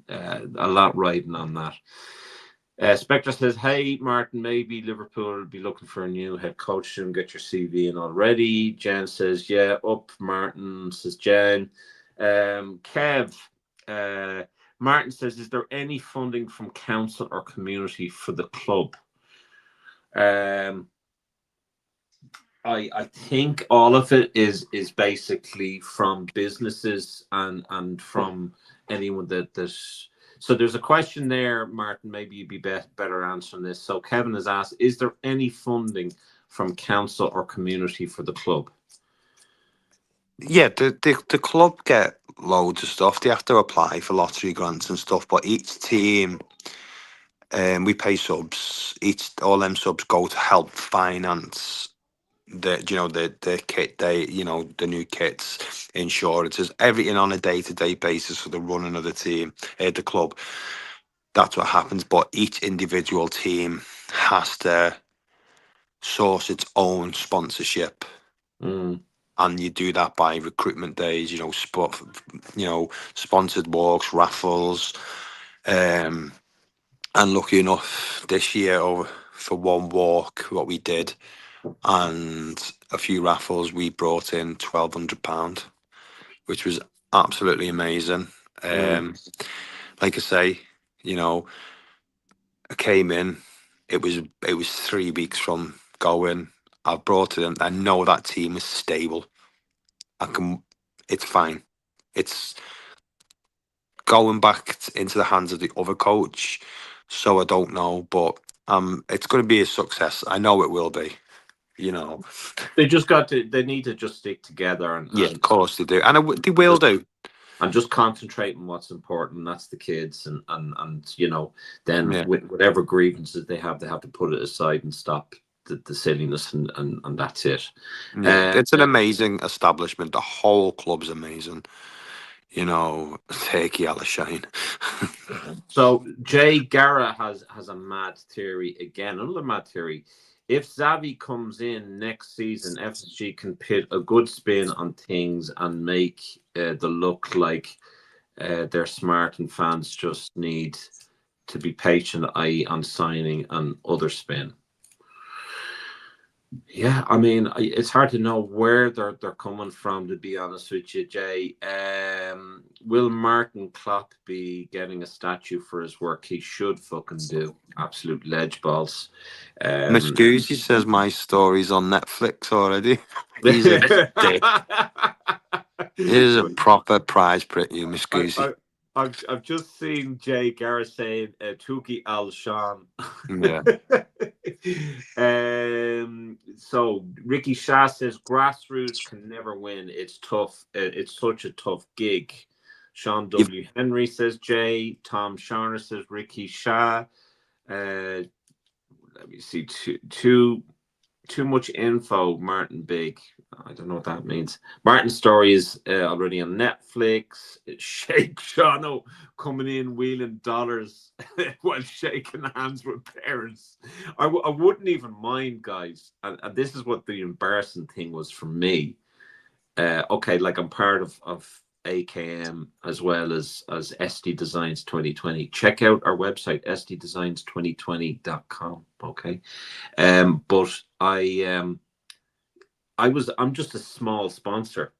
a lot riding on that. Spectre says, "Hey Martin, maybe Liverpool will be looking for a new head coach soon. Get your CV in already." Jen says, "Yeah, up Martin," says Jen. Kev. Martin says, "Is there any funding from council or community for the club?" I think all of it is basically from businesses and from anyone that's. So there's a question there, Martin. Maybe you'd be better answering this. So Kevin has asked, "Is there any funding from council or community for the club?" Yeah, the club get loads of stuff. They have to apply for lottery grants and stuff, but each team, we pay subs. All them subs go to help finance the kit, the new kits, insurances, everything on a day-to-day basis for the running of the team, the club. That's what happens. But each individual team has to source its own sponsorship. And you do that by recruitment days, sponsored walks, raffles. And lucky enough, this year, for one walk, what we did, and a few raffles, we brought in £1,200, which was absolutely amazing. Like I say, I came in. It was 3 weeks from going. I brought it in. I know that team is stable. It's fine. It's going back into the hands of the other coach, so I don't know, but it's going to be a success. I know it will be. They need to just stick together, and yeah, of course they do, and they will do. and just concentrate on what's important. That's the kids, and you know, then Yeah. with whatever grievances they have to put it aside and stop the silliness, and that's it. Yeah, it's an amazing establishment. The whole club's amazing. You know, take yellow shine. So Jay Garra has a mad theory again. Another mad theory. If Xavi comes in next season, FSG can put a good spin on things and make the look like they're smart, and fans just need to be patient, i.e., on signing and other spin. Yeah, I mean, it's hard to know where they're coming from, to be honest with you, Jay. Will Martin Klopp be getting a statue for his work? He should fucking do. Absolute ledge balls. Miss Goosey says my story's on Netflix already. He's a dick. He is a proper prize prick, you Miss Goosey. I've just seen Jay Garrett saying Tuki Al Shan. Yeah. So Ricky Shah says grassroots can never win. It's tough. It's such a tough gig. Sean W. Henry says Jay. Tom Sharner says Ricky Shah. Let me see. Too much info. Martin Big. I don't know what that means. Martin's story is already on Netflix. It's Sheikh Shano coming in wheeling dollars while shaking hands with parents. I wouldn't even mind, guys. And this is what the embarrassing thing was for me. Okay, like I'm part of AKM as well as SD Designs 2020. Check out our website, sddesigns2020.com. Okay. But I'm just a small sponsor,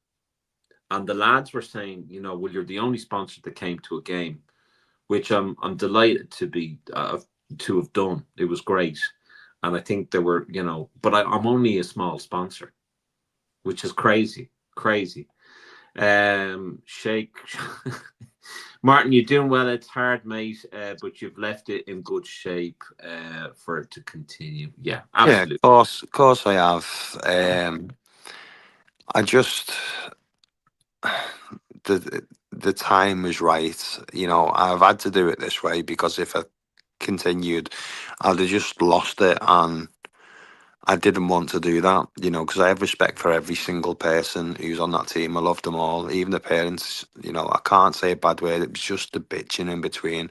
and the lads were saying, you know, well, you're the only sponsor that came to a game, which I'm delighted to be to have done. It was great, and I think there were, you know, but I'm only a small sponsor, which is crazy. Shake. Martin, you're doing well. It's hard, mate, but you've left it in good shape for it to continue. Yeah, absolutely. Yeah, of course I have. I just the time was right. You know, I've had to do it this way because if I continued, I'd have just lost it, and I didn't want to do that. You know, because I have respect for every single person who's on that team. I love them all, even the parents. You know, I can't say a bad word. It was just the bitching in between.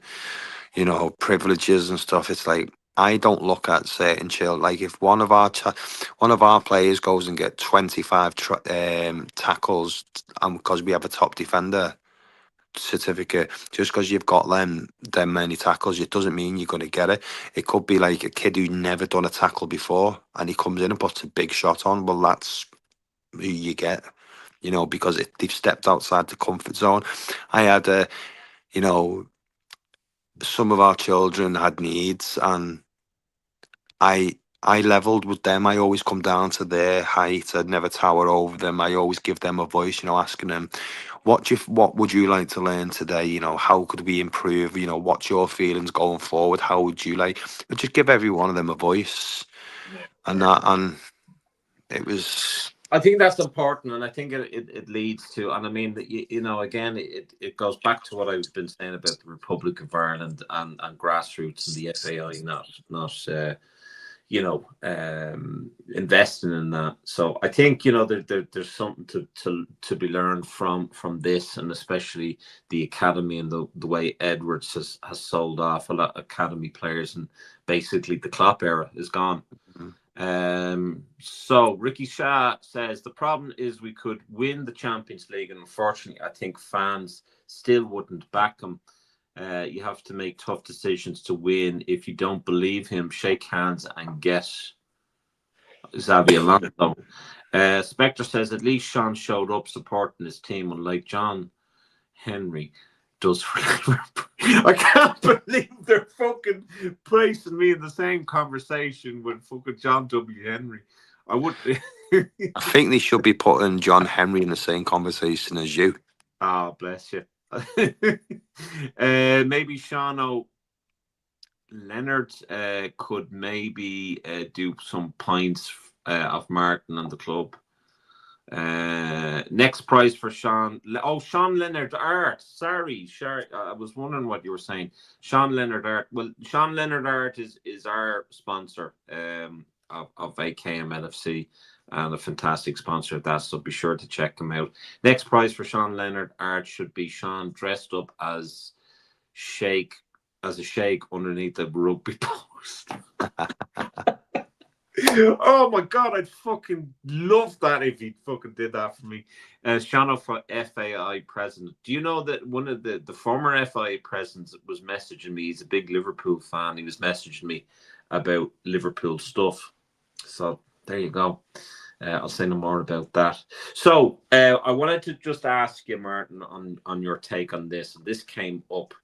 You know, privileges and stuff. It's like I don't look at certain children. Like if one of our players goes and get 25 tackles, and because we have a top defender certificate, just because you've got them many tackles, it doesn't mean you're going to get it. It could be like a kid who never done a tackle before, and he comes in and puts a big shot on. Well, that's who you get. You know, because they've stepped outside the comfort zone. I had you know, some of our children had needs, and I leveled with them. I always come down to their height. I'd never tower over them. I always give them a voice, you know, asking them, what would you like to learn today? You know, how could we improve? You know, what's your feelings going forward? How would you like? But just give every one of them a voice, and it was. I think that's important, and I think it leads to, and I mean, you know, again, it goes back to what I've been saying about the Republic of Ireland and grassroots and the FAI not you know, investing in that. So I think, you know, there's something to be learned from this, and especially the academy and the way Edwards has sold off a lot of academy players, and basically the Klopp era is gone. So Ricky Shah says the problem is we could win the Champions League, and unfortunately I think fans still wouldn't back him. You have to make tough decisions to win. If you don't believe him, shake hands and get Xavi Alonso. Spectre says at least Sean showed up supporting his team, unlike John Henry does for Liverpool. I can't believe they're fucking placing me in the same conversation with fucking John W. Henry. I would. I think they should be putting John Henry in the same conversation as you. Ah, bless you. Maybe Sean Leonard could maybe do some points of Martin and the club. Next prize for Sean. Oh, Sean Leonard Art. Sorry, I was wondering what you were saying. Sean Leonard Art. Well, Sean Leonard Art is our sponsor of AKM LFC and a fantastic sponsor of that. So be sure to check him out. Next prize for Sean Leonard Art should be Sean dressed up as a sheikh underneath the rugby post. Oh my god, I'd fucking love that if he fucking did that for me. Shano for FAI president. Do you know that one of the former FAI presidents was messaging me? He's a big Liverpool fan. He was messaging me about Liverpool stuff. So there you go. I'll say no more about that. So I wanted to just ask you, Martin, on your take on this. This came up.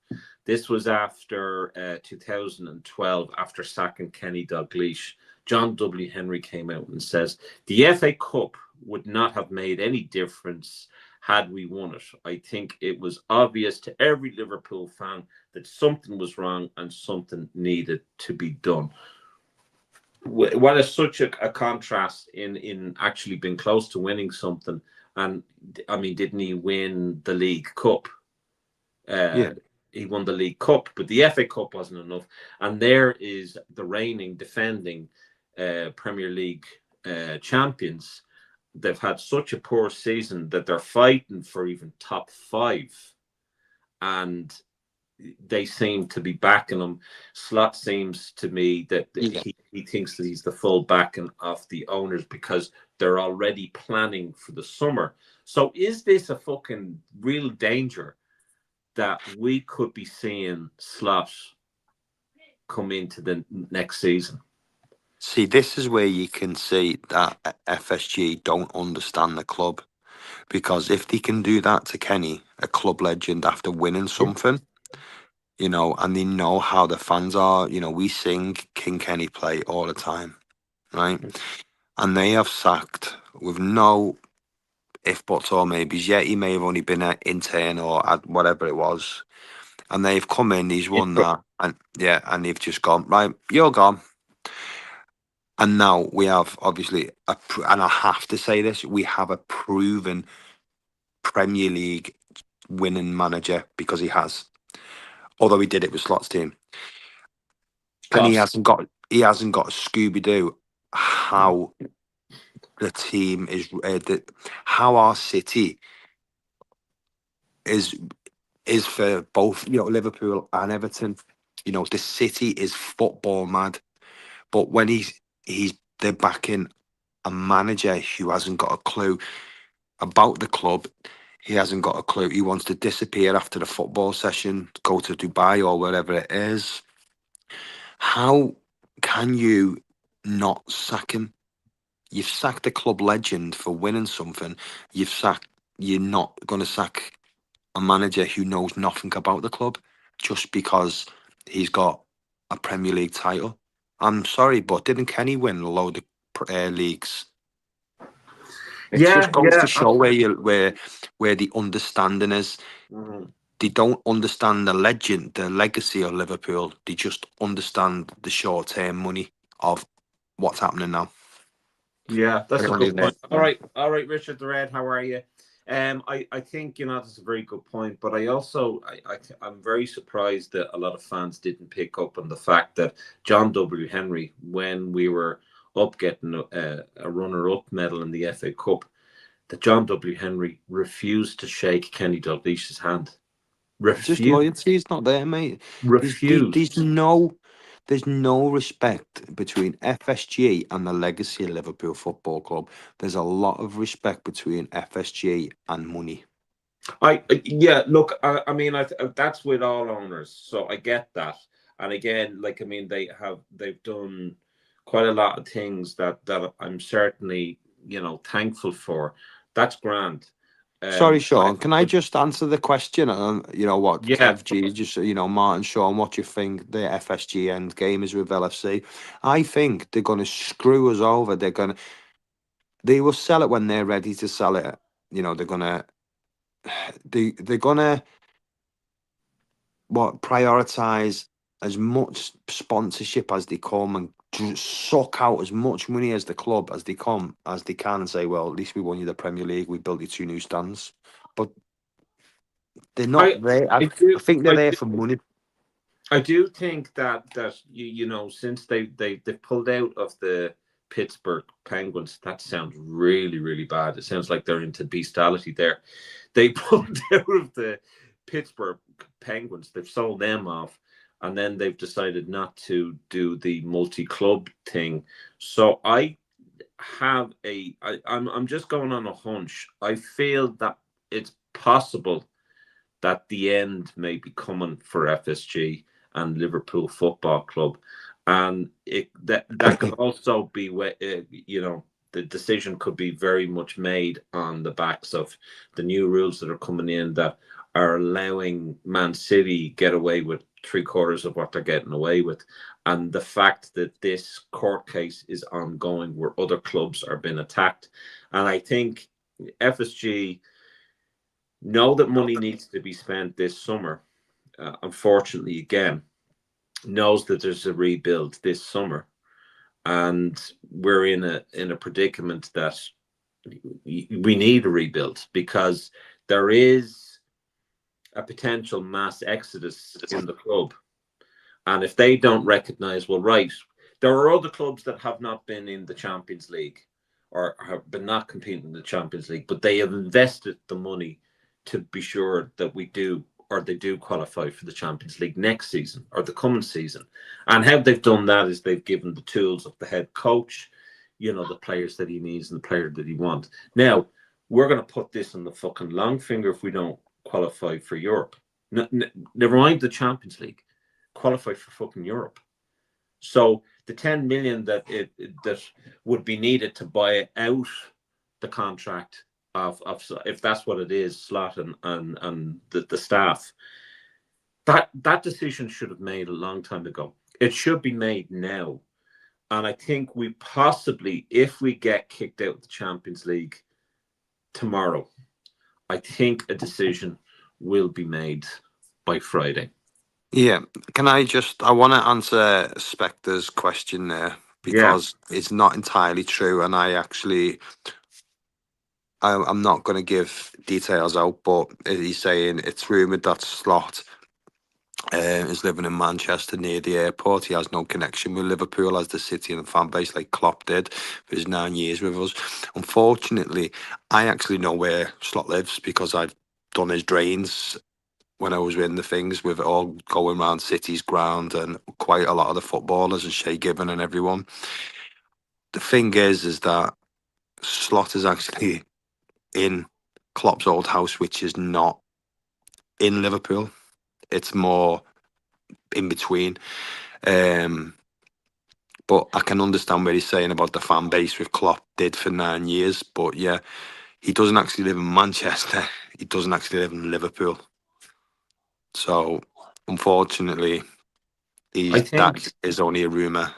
This was after 2012, after sacking Kenny Dalglish. John W. Henry came out and says, the FA Cup would not have made any difference had we won it. I think it was obvious to every Liverpool fan that something was wrong and something needed to be done. What is such a contrast in actually being close to winning something. And I mean, didn't he win the League Cup? Yeah. He won the League Cup, but the FA Cup wasn't enough. And there is the reigning, defending Premier League champions. They've had such a poor season that they're fighting for even top 5. And they seem to be backing him. Slot seems to me that he thinks that he's the full backing of the owners because they're already planning for the summer. So is this a fucking real danger that we could be seeing Slot come into the next season? See, this is where you can see that FSG don't understand the club. Because if they can do that to Kenny, a club legend, after winning something, you know, and they know how the fans are, you know, we sing King Kenny play all the time, right? And they have sacked with no if, buts, or maybes. Yeah, he may have only been an intern or whatever it was. And they've come in, he's won that. And yeah, and they've just gone, right, you're gone. And now we have, obviously, and I have to say this, we have a proven Premier League winning manager, because he has. Although he did it with Slot's team. And he hasn't got a Scooby Doo how the team is, how our city is for both, you know, Liverpool and Everton. You know, the city is football mad, but when they're backing a manager who hasn't got a clue about the club. He hasn't got a clue. He wants to disappear after the football session, go to Dubai or wherever it is. How can you not sack him? You've sacked a club legend for winning something. You're not going to sack a manager who knows nothing about the club just because he's got a Premier League title. I'm sorry, but didn't Kenny win a load of leagues? It just goes to show where the understanding is. Mm-hmm. They don't understand the legend, the legacy of Liverpool. They just understand the short-term money of what's happening now. Yeah, that's a good point. All right, Richard the Red, how are you? I think, you know, that's a very good point, but I'm very surprised that a lot of fans didn't pick up on the fact that John W. Henry, when we were up getting a runner-up medal in the FA Cup, that John W. Henry refused to shake Kenny Dalglish's hand. Just loyalty is not there, mate. Refused. There's no respect between FSG and the legacy of Liverpool Football Club. There's a lot of respect between FSG and money. Look, I mean, that's with all owners, so I get that. And again, like, I mean, they've done quite a lot of things that I'm certainly, you know, thankful for. That's grand. Sorry, Sean, can I just answer the question? You know what, yeah. Kev G, just, you know, Martin, Sean, what do you think the FSG end game is with LFC? I think they're going to screw us over. They will sell it when they're ready to sell it. You know, they're gonna prioritize as much sponsorship as they come just suck out as much money as the club as they can, and say, well, at least we won you the Premier League, we built you 2 new stands. But they're not there. I think they're there for money. I do think that you know, since they've pulled out of the Pittsburgh Penguins, that sounds really, really bad. It sounds like they're into bestiality there. They pulled out of the Pittsburgh Penguins. They've sold them off, and then they've decided not to do the multi-club thing. So I'm just going on a hunch. I feel that it's possible that the end may be coming for FSG and Liverpool Football Club, and that could also be you know, the decision could be very much made on the backs of the new rules that are coming in that are allowing Man City get away with 3/4 of what they're getting away with, and the fact that this court case is ongoing where other clubs are being attacked. And I think FSG know that money needs to be spent this summer. Unfortunately, again, knows that there's a rebuild this summer, and we're in a predicament that we need a rebuild because there is a potential mass exodus in the club. And if they don't recognize, well, right, there are other clubs that have not been in the Champions League or have been not competing in the Champions League, but they have invested the money to be sure that we do, or they do qualify for the Champions League next season or the coming season. And how they've done that is they've given the tools of the head coach, you know, the players that he needs and the player that he wants. Now, we're going to put this on the fucking long finger if we don't qualify for Europe. Never mind the Champions League, qualify for fucking Europe. So the 10 million that that would be needed to buy out the contract of if that's what it is, Slot and the staff, that decision should have made a long time ago. It should be made now. And I think we possibly, if we get kicked out of the Champions League tomorrow, I think a decision will be made by Friday. Yeah, I want to answer Spectre's question there because it's not entirely true, and I'm not going to give details out, but he's saying it's rumoured that Slot is living in Manchester near the airport. He has no connection with Liverpool as the city and the fan base like Klopp did for his 9 years with us. Unfortunately, I actually know where Slot lives because I've done his drains when I was in the things with it all going around City's ground and quite a lot of the footballers and Shay Given and everyone. The thing is that Slot is actually in Klopp's old house, which is not in Liverpool. It's more in between. But I can understand what he's saying about the fan base with Klopp did for 9 years. But yeah, he doesn't actually live in Manchester. He doesn't actually live in Liverpool. So unfortunately, that is only a rumour.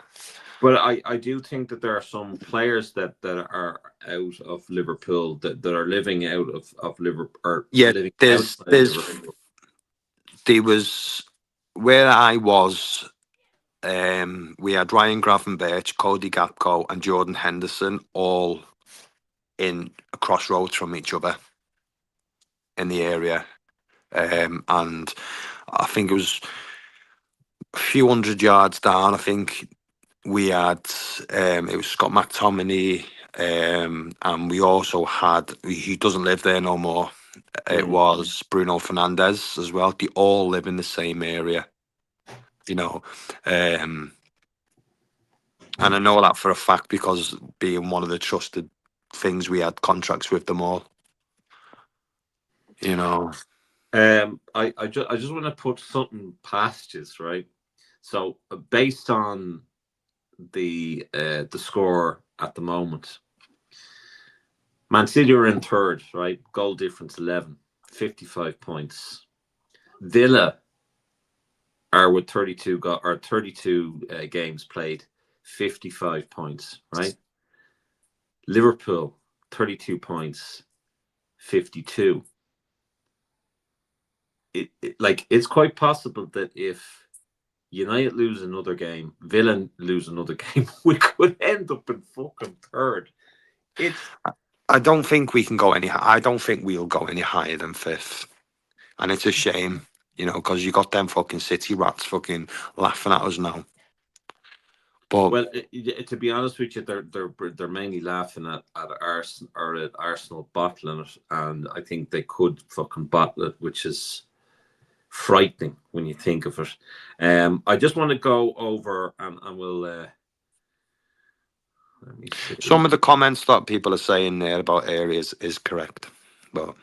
But I do think that there are some players that are out of Liverpool that are living out of Liverpool. Or yeah, living there's Liverpool. There was where I was. We had Ryan Gravenberch, Cody Gakpo, and Jordan Henderson all in a crossroads from each other in the area, and I think it was a few hundred yards down. I think we had it was Scott McTominay, and we also had, he doesn't live there no more. It was Bruno Fernandes as well. They all live in the same area, you know. And I know that for a fact because being one of the trusted things, we had contracts with them all. You know. I just want to put something past you, right? So based on the score at the moment, Man City are in third, right? Goal difference 11, 55 points. Villa are with 32 games played, 55 points, right? Liverpool 32 points, 52. It's quite possible that if United lose another game, Villa lose another game, we could end up in fucking third. It's I don't think we can go any. I don't think we'll go any higher than fifth, and it's a shame, because you got them fucking City rats fucking laughing at us now. But well, to be honest with you, they're mainly laughing at Arsenal or at Arsenal bottling it, and I think they could fucking bottle it, which is frightening when you think of it. I just want to go over and we'll let me see. some of the comments that people are saying there about areas is correct, but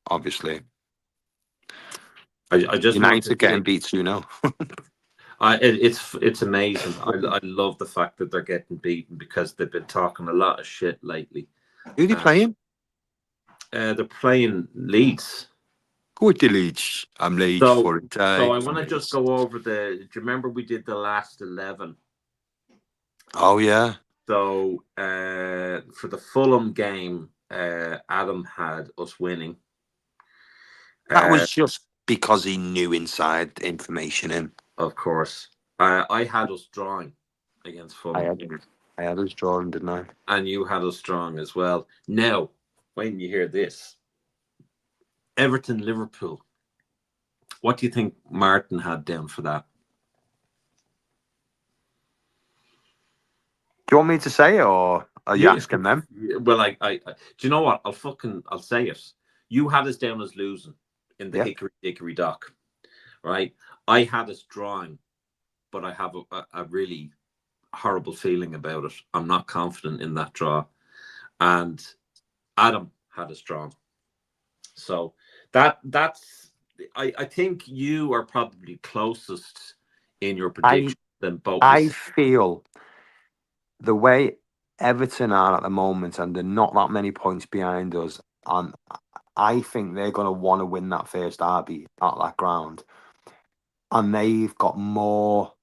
obviously I just want to United getting beat 2-0. it's amazing. I love the fact that they're getting beaten because they've been talking a lot of shit lately. Who are they playing? They're playing Leeds. Go to Leeds. I'm Leeds for it. So I want to just go over do you remember we did the last 11? Oh yeah. So for the Fulham game, Adam had us winning. That was just because he knew inside information in. Of course. I had us drawing against Fulham. I had us drawing, didn't I? And you had us drawing as well. Now, when you hear this, Everton, Liverpool, what do you think Martin had down for that? Do you want me to say it, or are you asking them? Well, I do you know what? I'll say it. You had us down as losing in the Hickory Dickory Dock, right? I had us drawing, but I have a really horrible feeling about it. I'm not confident in that draw. And Adam had us drawn. So that's I think you are probably closest in your prediction than both. I feel the way Everton are at the moment, and they're not that many points behind us, and I think they're going to want to win that first derby at that ground, and they've got more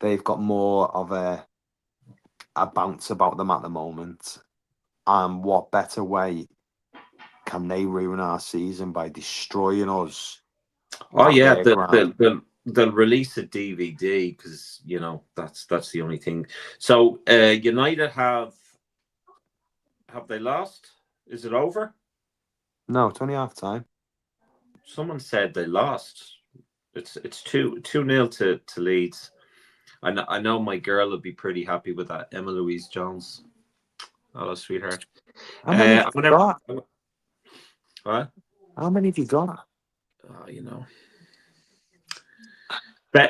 of a bounce about them at the moment. And what better way can they ruin our season by destroying us? Oh yeah, they'll release a DVD because that's the only thing. So United have they lost? Is it over? No, it's only half time. Someone said they lost. It's 2-0 to Leeds. I know my girl would be pretty happy with that. Emma Louise Jones. Hello, sweetheart. How many have you got? What? How many have you got?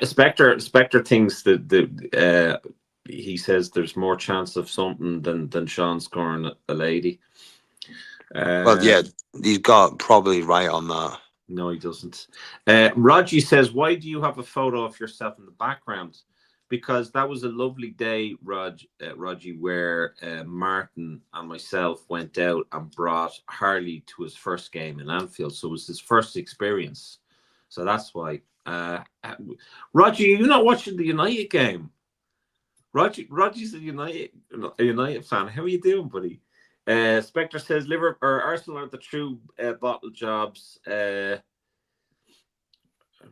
Spectre thinks that he says there's more chance of something than Sean scoring a lady. Well, yeah, he's got probably right on that. No, he doesn't. Raji says, why do you have a photo of yourself in the background? Because that was a lovely day, Raji, where Martin and myself went out and brought Harley to his first game in Anfield. So it was his first experience. So that's why. Raji, you're not watching the United game. Raji's a United fan. How are you doing, buddy? Spectre says Arsenal are the true bottle jobs.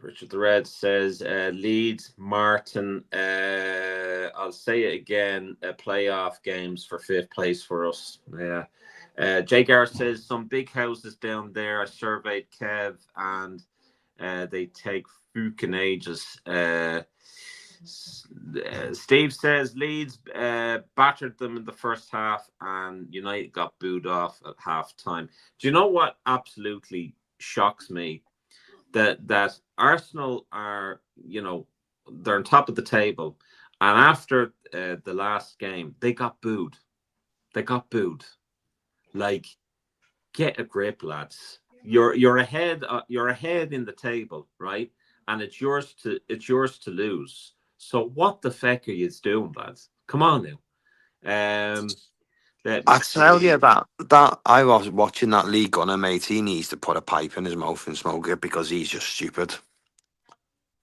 Richard the Red says Leeds, Martin. I'll say it again. Playoff games for 5th place for us. Yeah. Jay Garrett says some big houses down there. I surveyed Kev, and they take fucking ages. Steve says Leeds battered them in the first half, and United got booed off at half time. Do you know what absolutely shocks me? That Arsenal are, they're on top of the table, and after the last game, they got booed. Like, get a grip, lads. You're ahead. You're ahead in the table, right? And it's yours to lose. So what the feck are you doing, lads? Come on now. I tell you that I was watching that league on a mate. He needs to put a pipe in his mouth and smoke it because he's just stupid.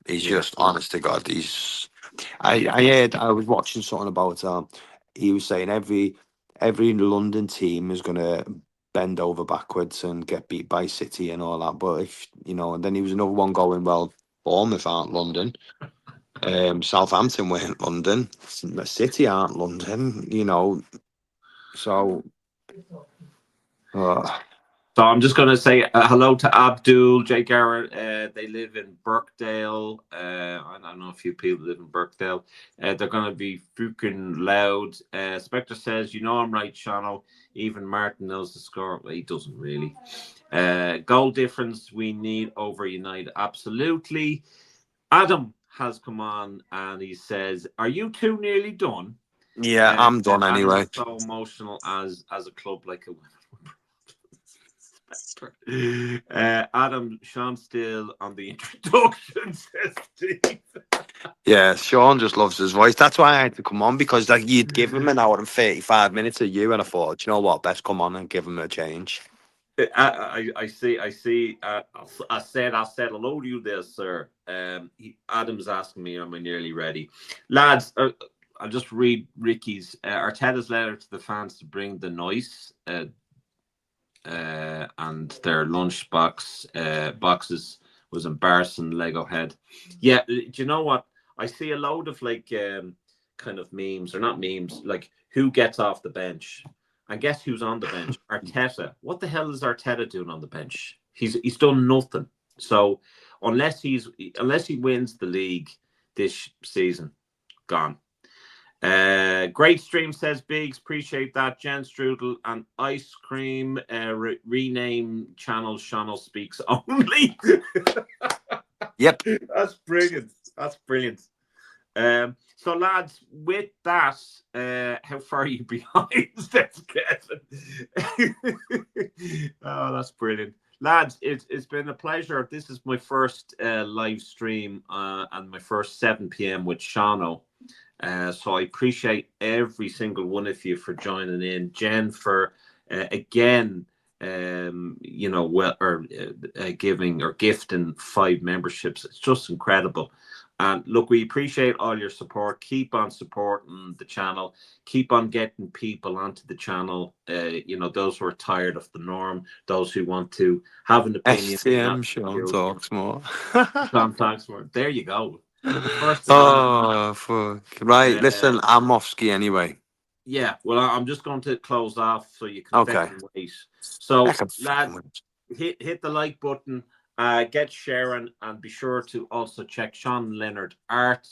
He's just, honest to God, I was watching something about he was saying every London team is gonna bend over backwards and get beat by City and all that. But if and then he was another one going, well, Bournemouth aren't London. Southampton weren't London. The City aren't London, you know. So, uh, So I'm just going to say hello to Abdul, J. Garrett. They live in Birkdale. I don't know a few people live in Birkdale. They're going to be freaking loud. Spectre says, you know I'm right, Shano. Even Martin knows the score. Well, he doesn't really. Goal difference we need over United. Absolutely. Adam has come on and he says, are you two nearly done? yeah, I'm done anyway. I'm so emotional as a club like a Adam, Sean still on the introduction, says Steve. Yeah, Sean just loves his voice. That's why I had to come on, because like you'd give him an hour and 35 minutes of you, and I thought, you know what, best come on and give him a change. I see. I said hello to you there, sir. Adam's asking me, am I nearly ready? Lads, I'll just read Ricky's Arteta's letter to the fans to bring the noise and their lunch boxes was embarrassing. Lego head. Yeah, do you know what? I see a load of like kind of memes, or not memes, like who gets off the bench. And guess who's on the bench? Arteta. What the hell is Arteta doing on the bench? He's done nothing. So unless he wins the league this season, gone. Great stream, says Biggs. Appreciate that. Jen Strudel and ice cream. Rename channel. Channel speaks only. Yep. That's brilliant. That's brilliant. So lads, with that, how far are you behind? That's Kevin. Oh, that's brilliant. Lads, it's been a pleasure. This is my first live stream and my first 7 p.m. with Shano. So I appreciate every single one of you for joining in. Jen for again, giving or gifting 5 memberships. It's just incredible. And look, we appreciate all your support. Keep on supporting the channel. Keep on getting people onto the channel. Those who are tired of the norm, those who want to have an opinion. STM Sean talks more. Sean talks more. There you go. The first fuck. Right, listen, I'm off ski anyway. Yeah, well, I'm just going to close off so you can wait. So, lads, hit the like button, get sharing, and be sure to also check Sean Leonard Art,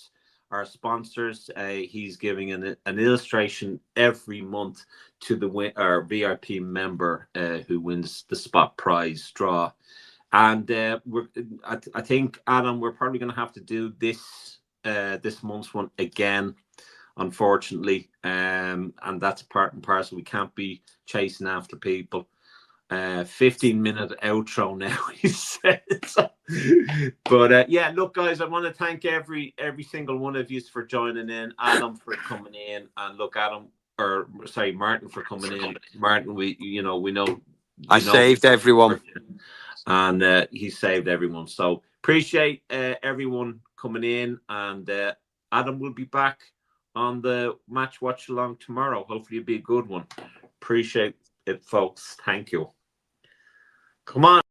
our sponsors. He's giving an illustration every month to our VIP member who wins the spot prize draw. And I think, Adam, we're probably going to have to do this month's one again, unfortunately, and that's part and parcel. We can't be chasing after people. 15-minute outro now, he says. But yeah, look, guys, I want to thank every single one of you for joining in. Adam for coming in, and look, Martin for coming in. Martin, we know. I saved everyone, and he saved everyone. So appreciate everyone coming in, and Adam will be back on the match watch along tomorrow. Hopefully it'll be a good one. Appreciate it, folks. Thank you. Come on.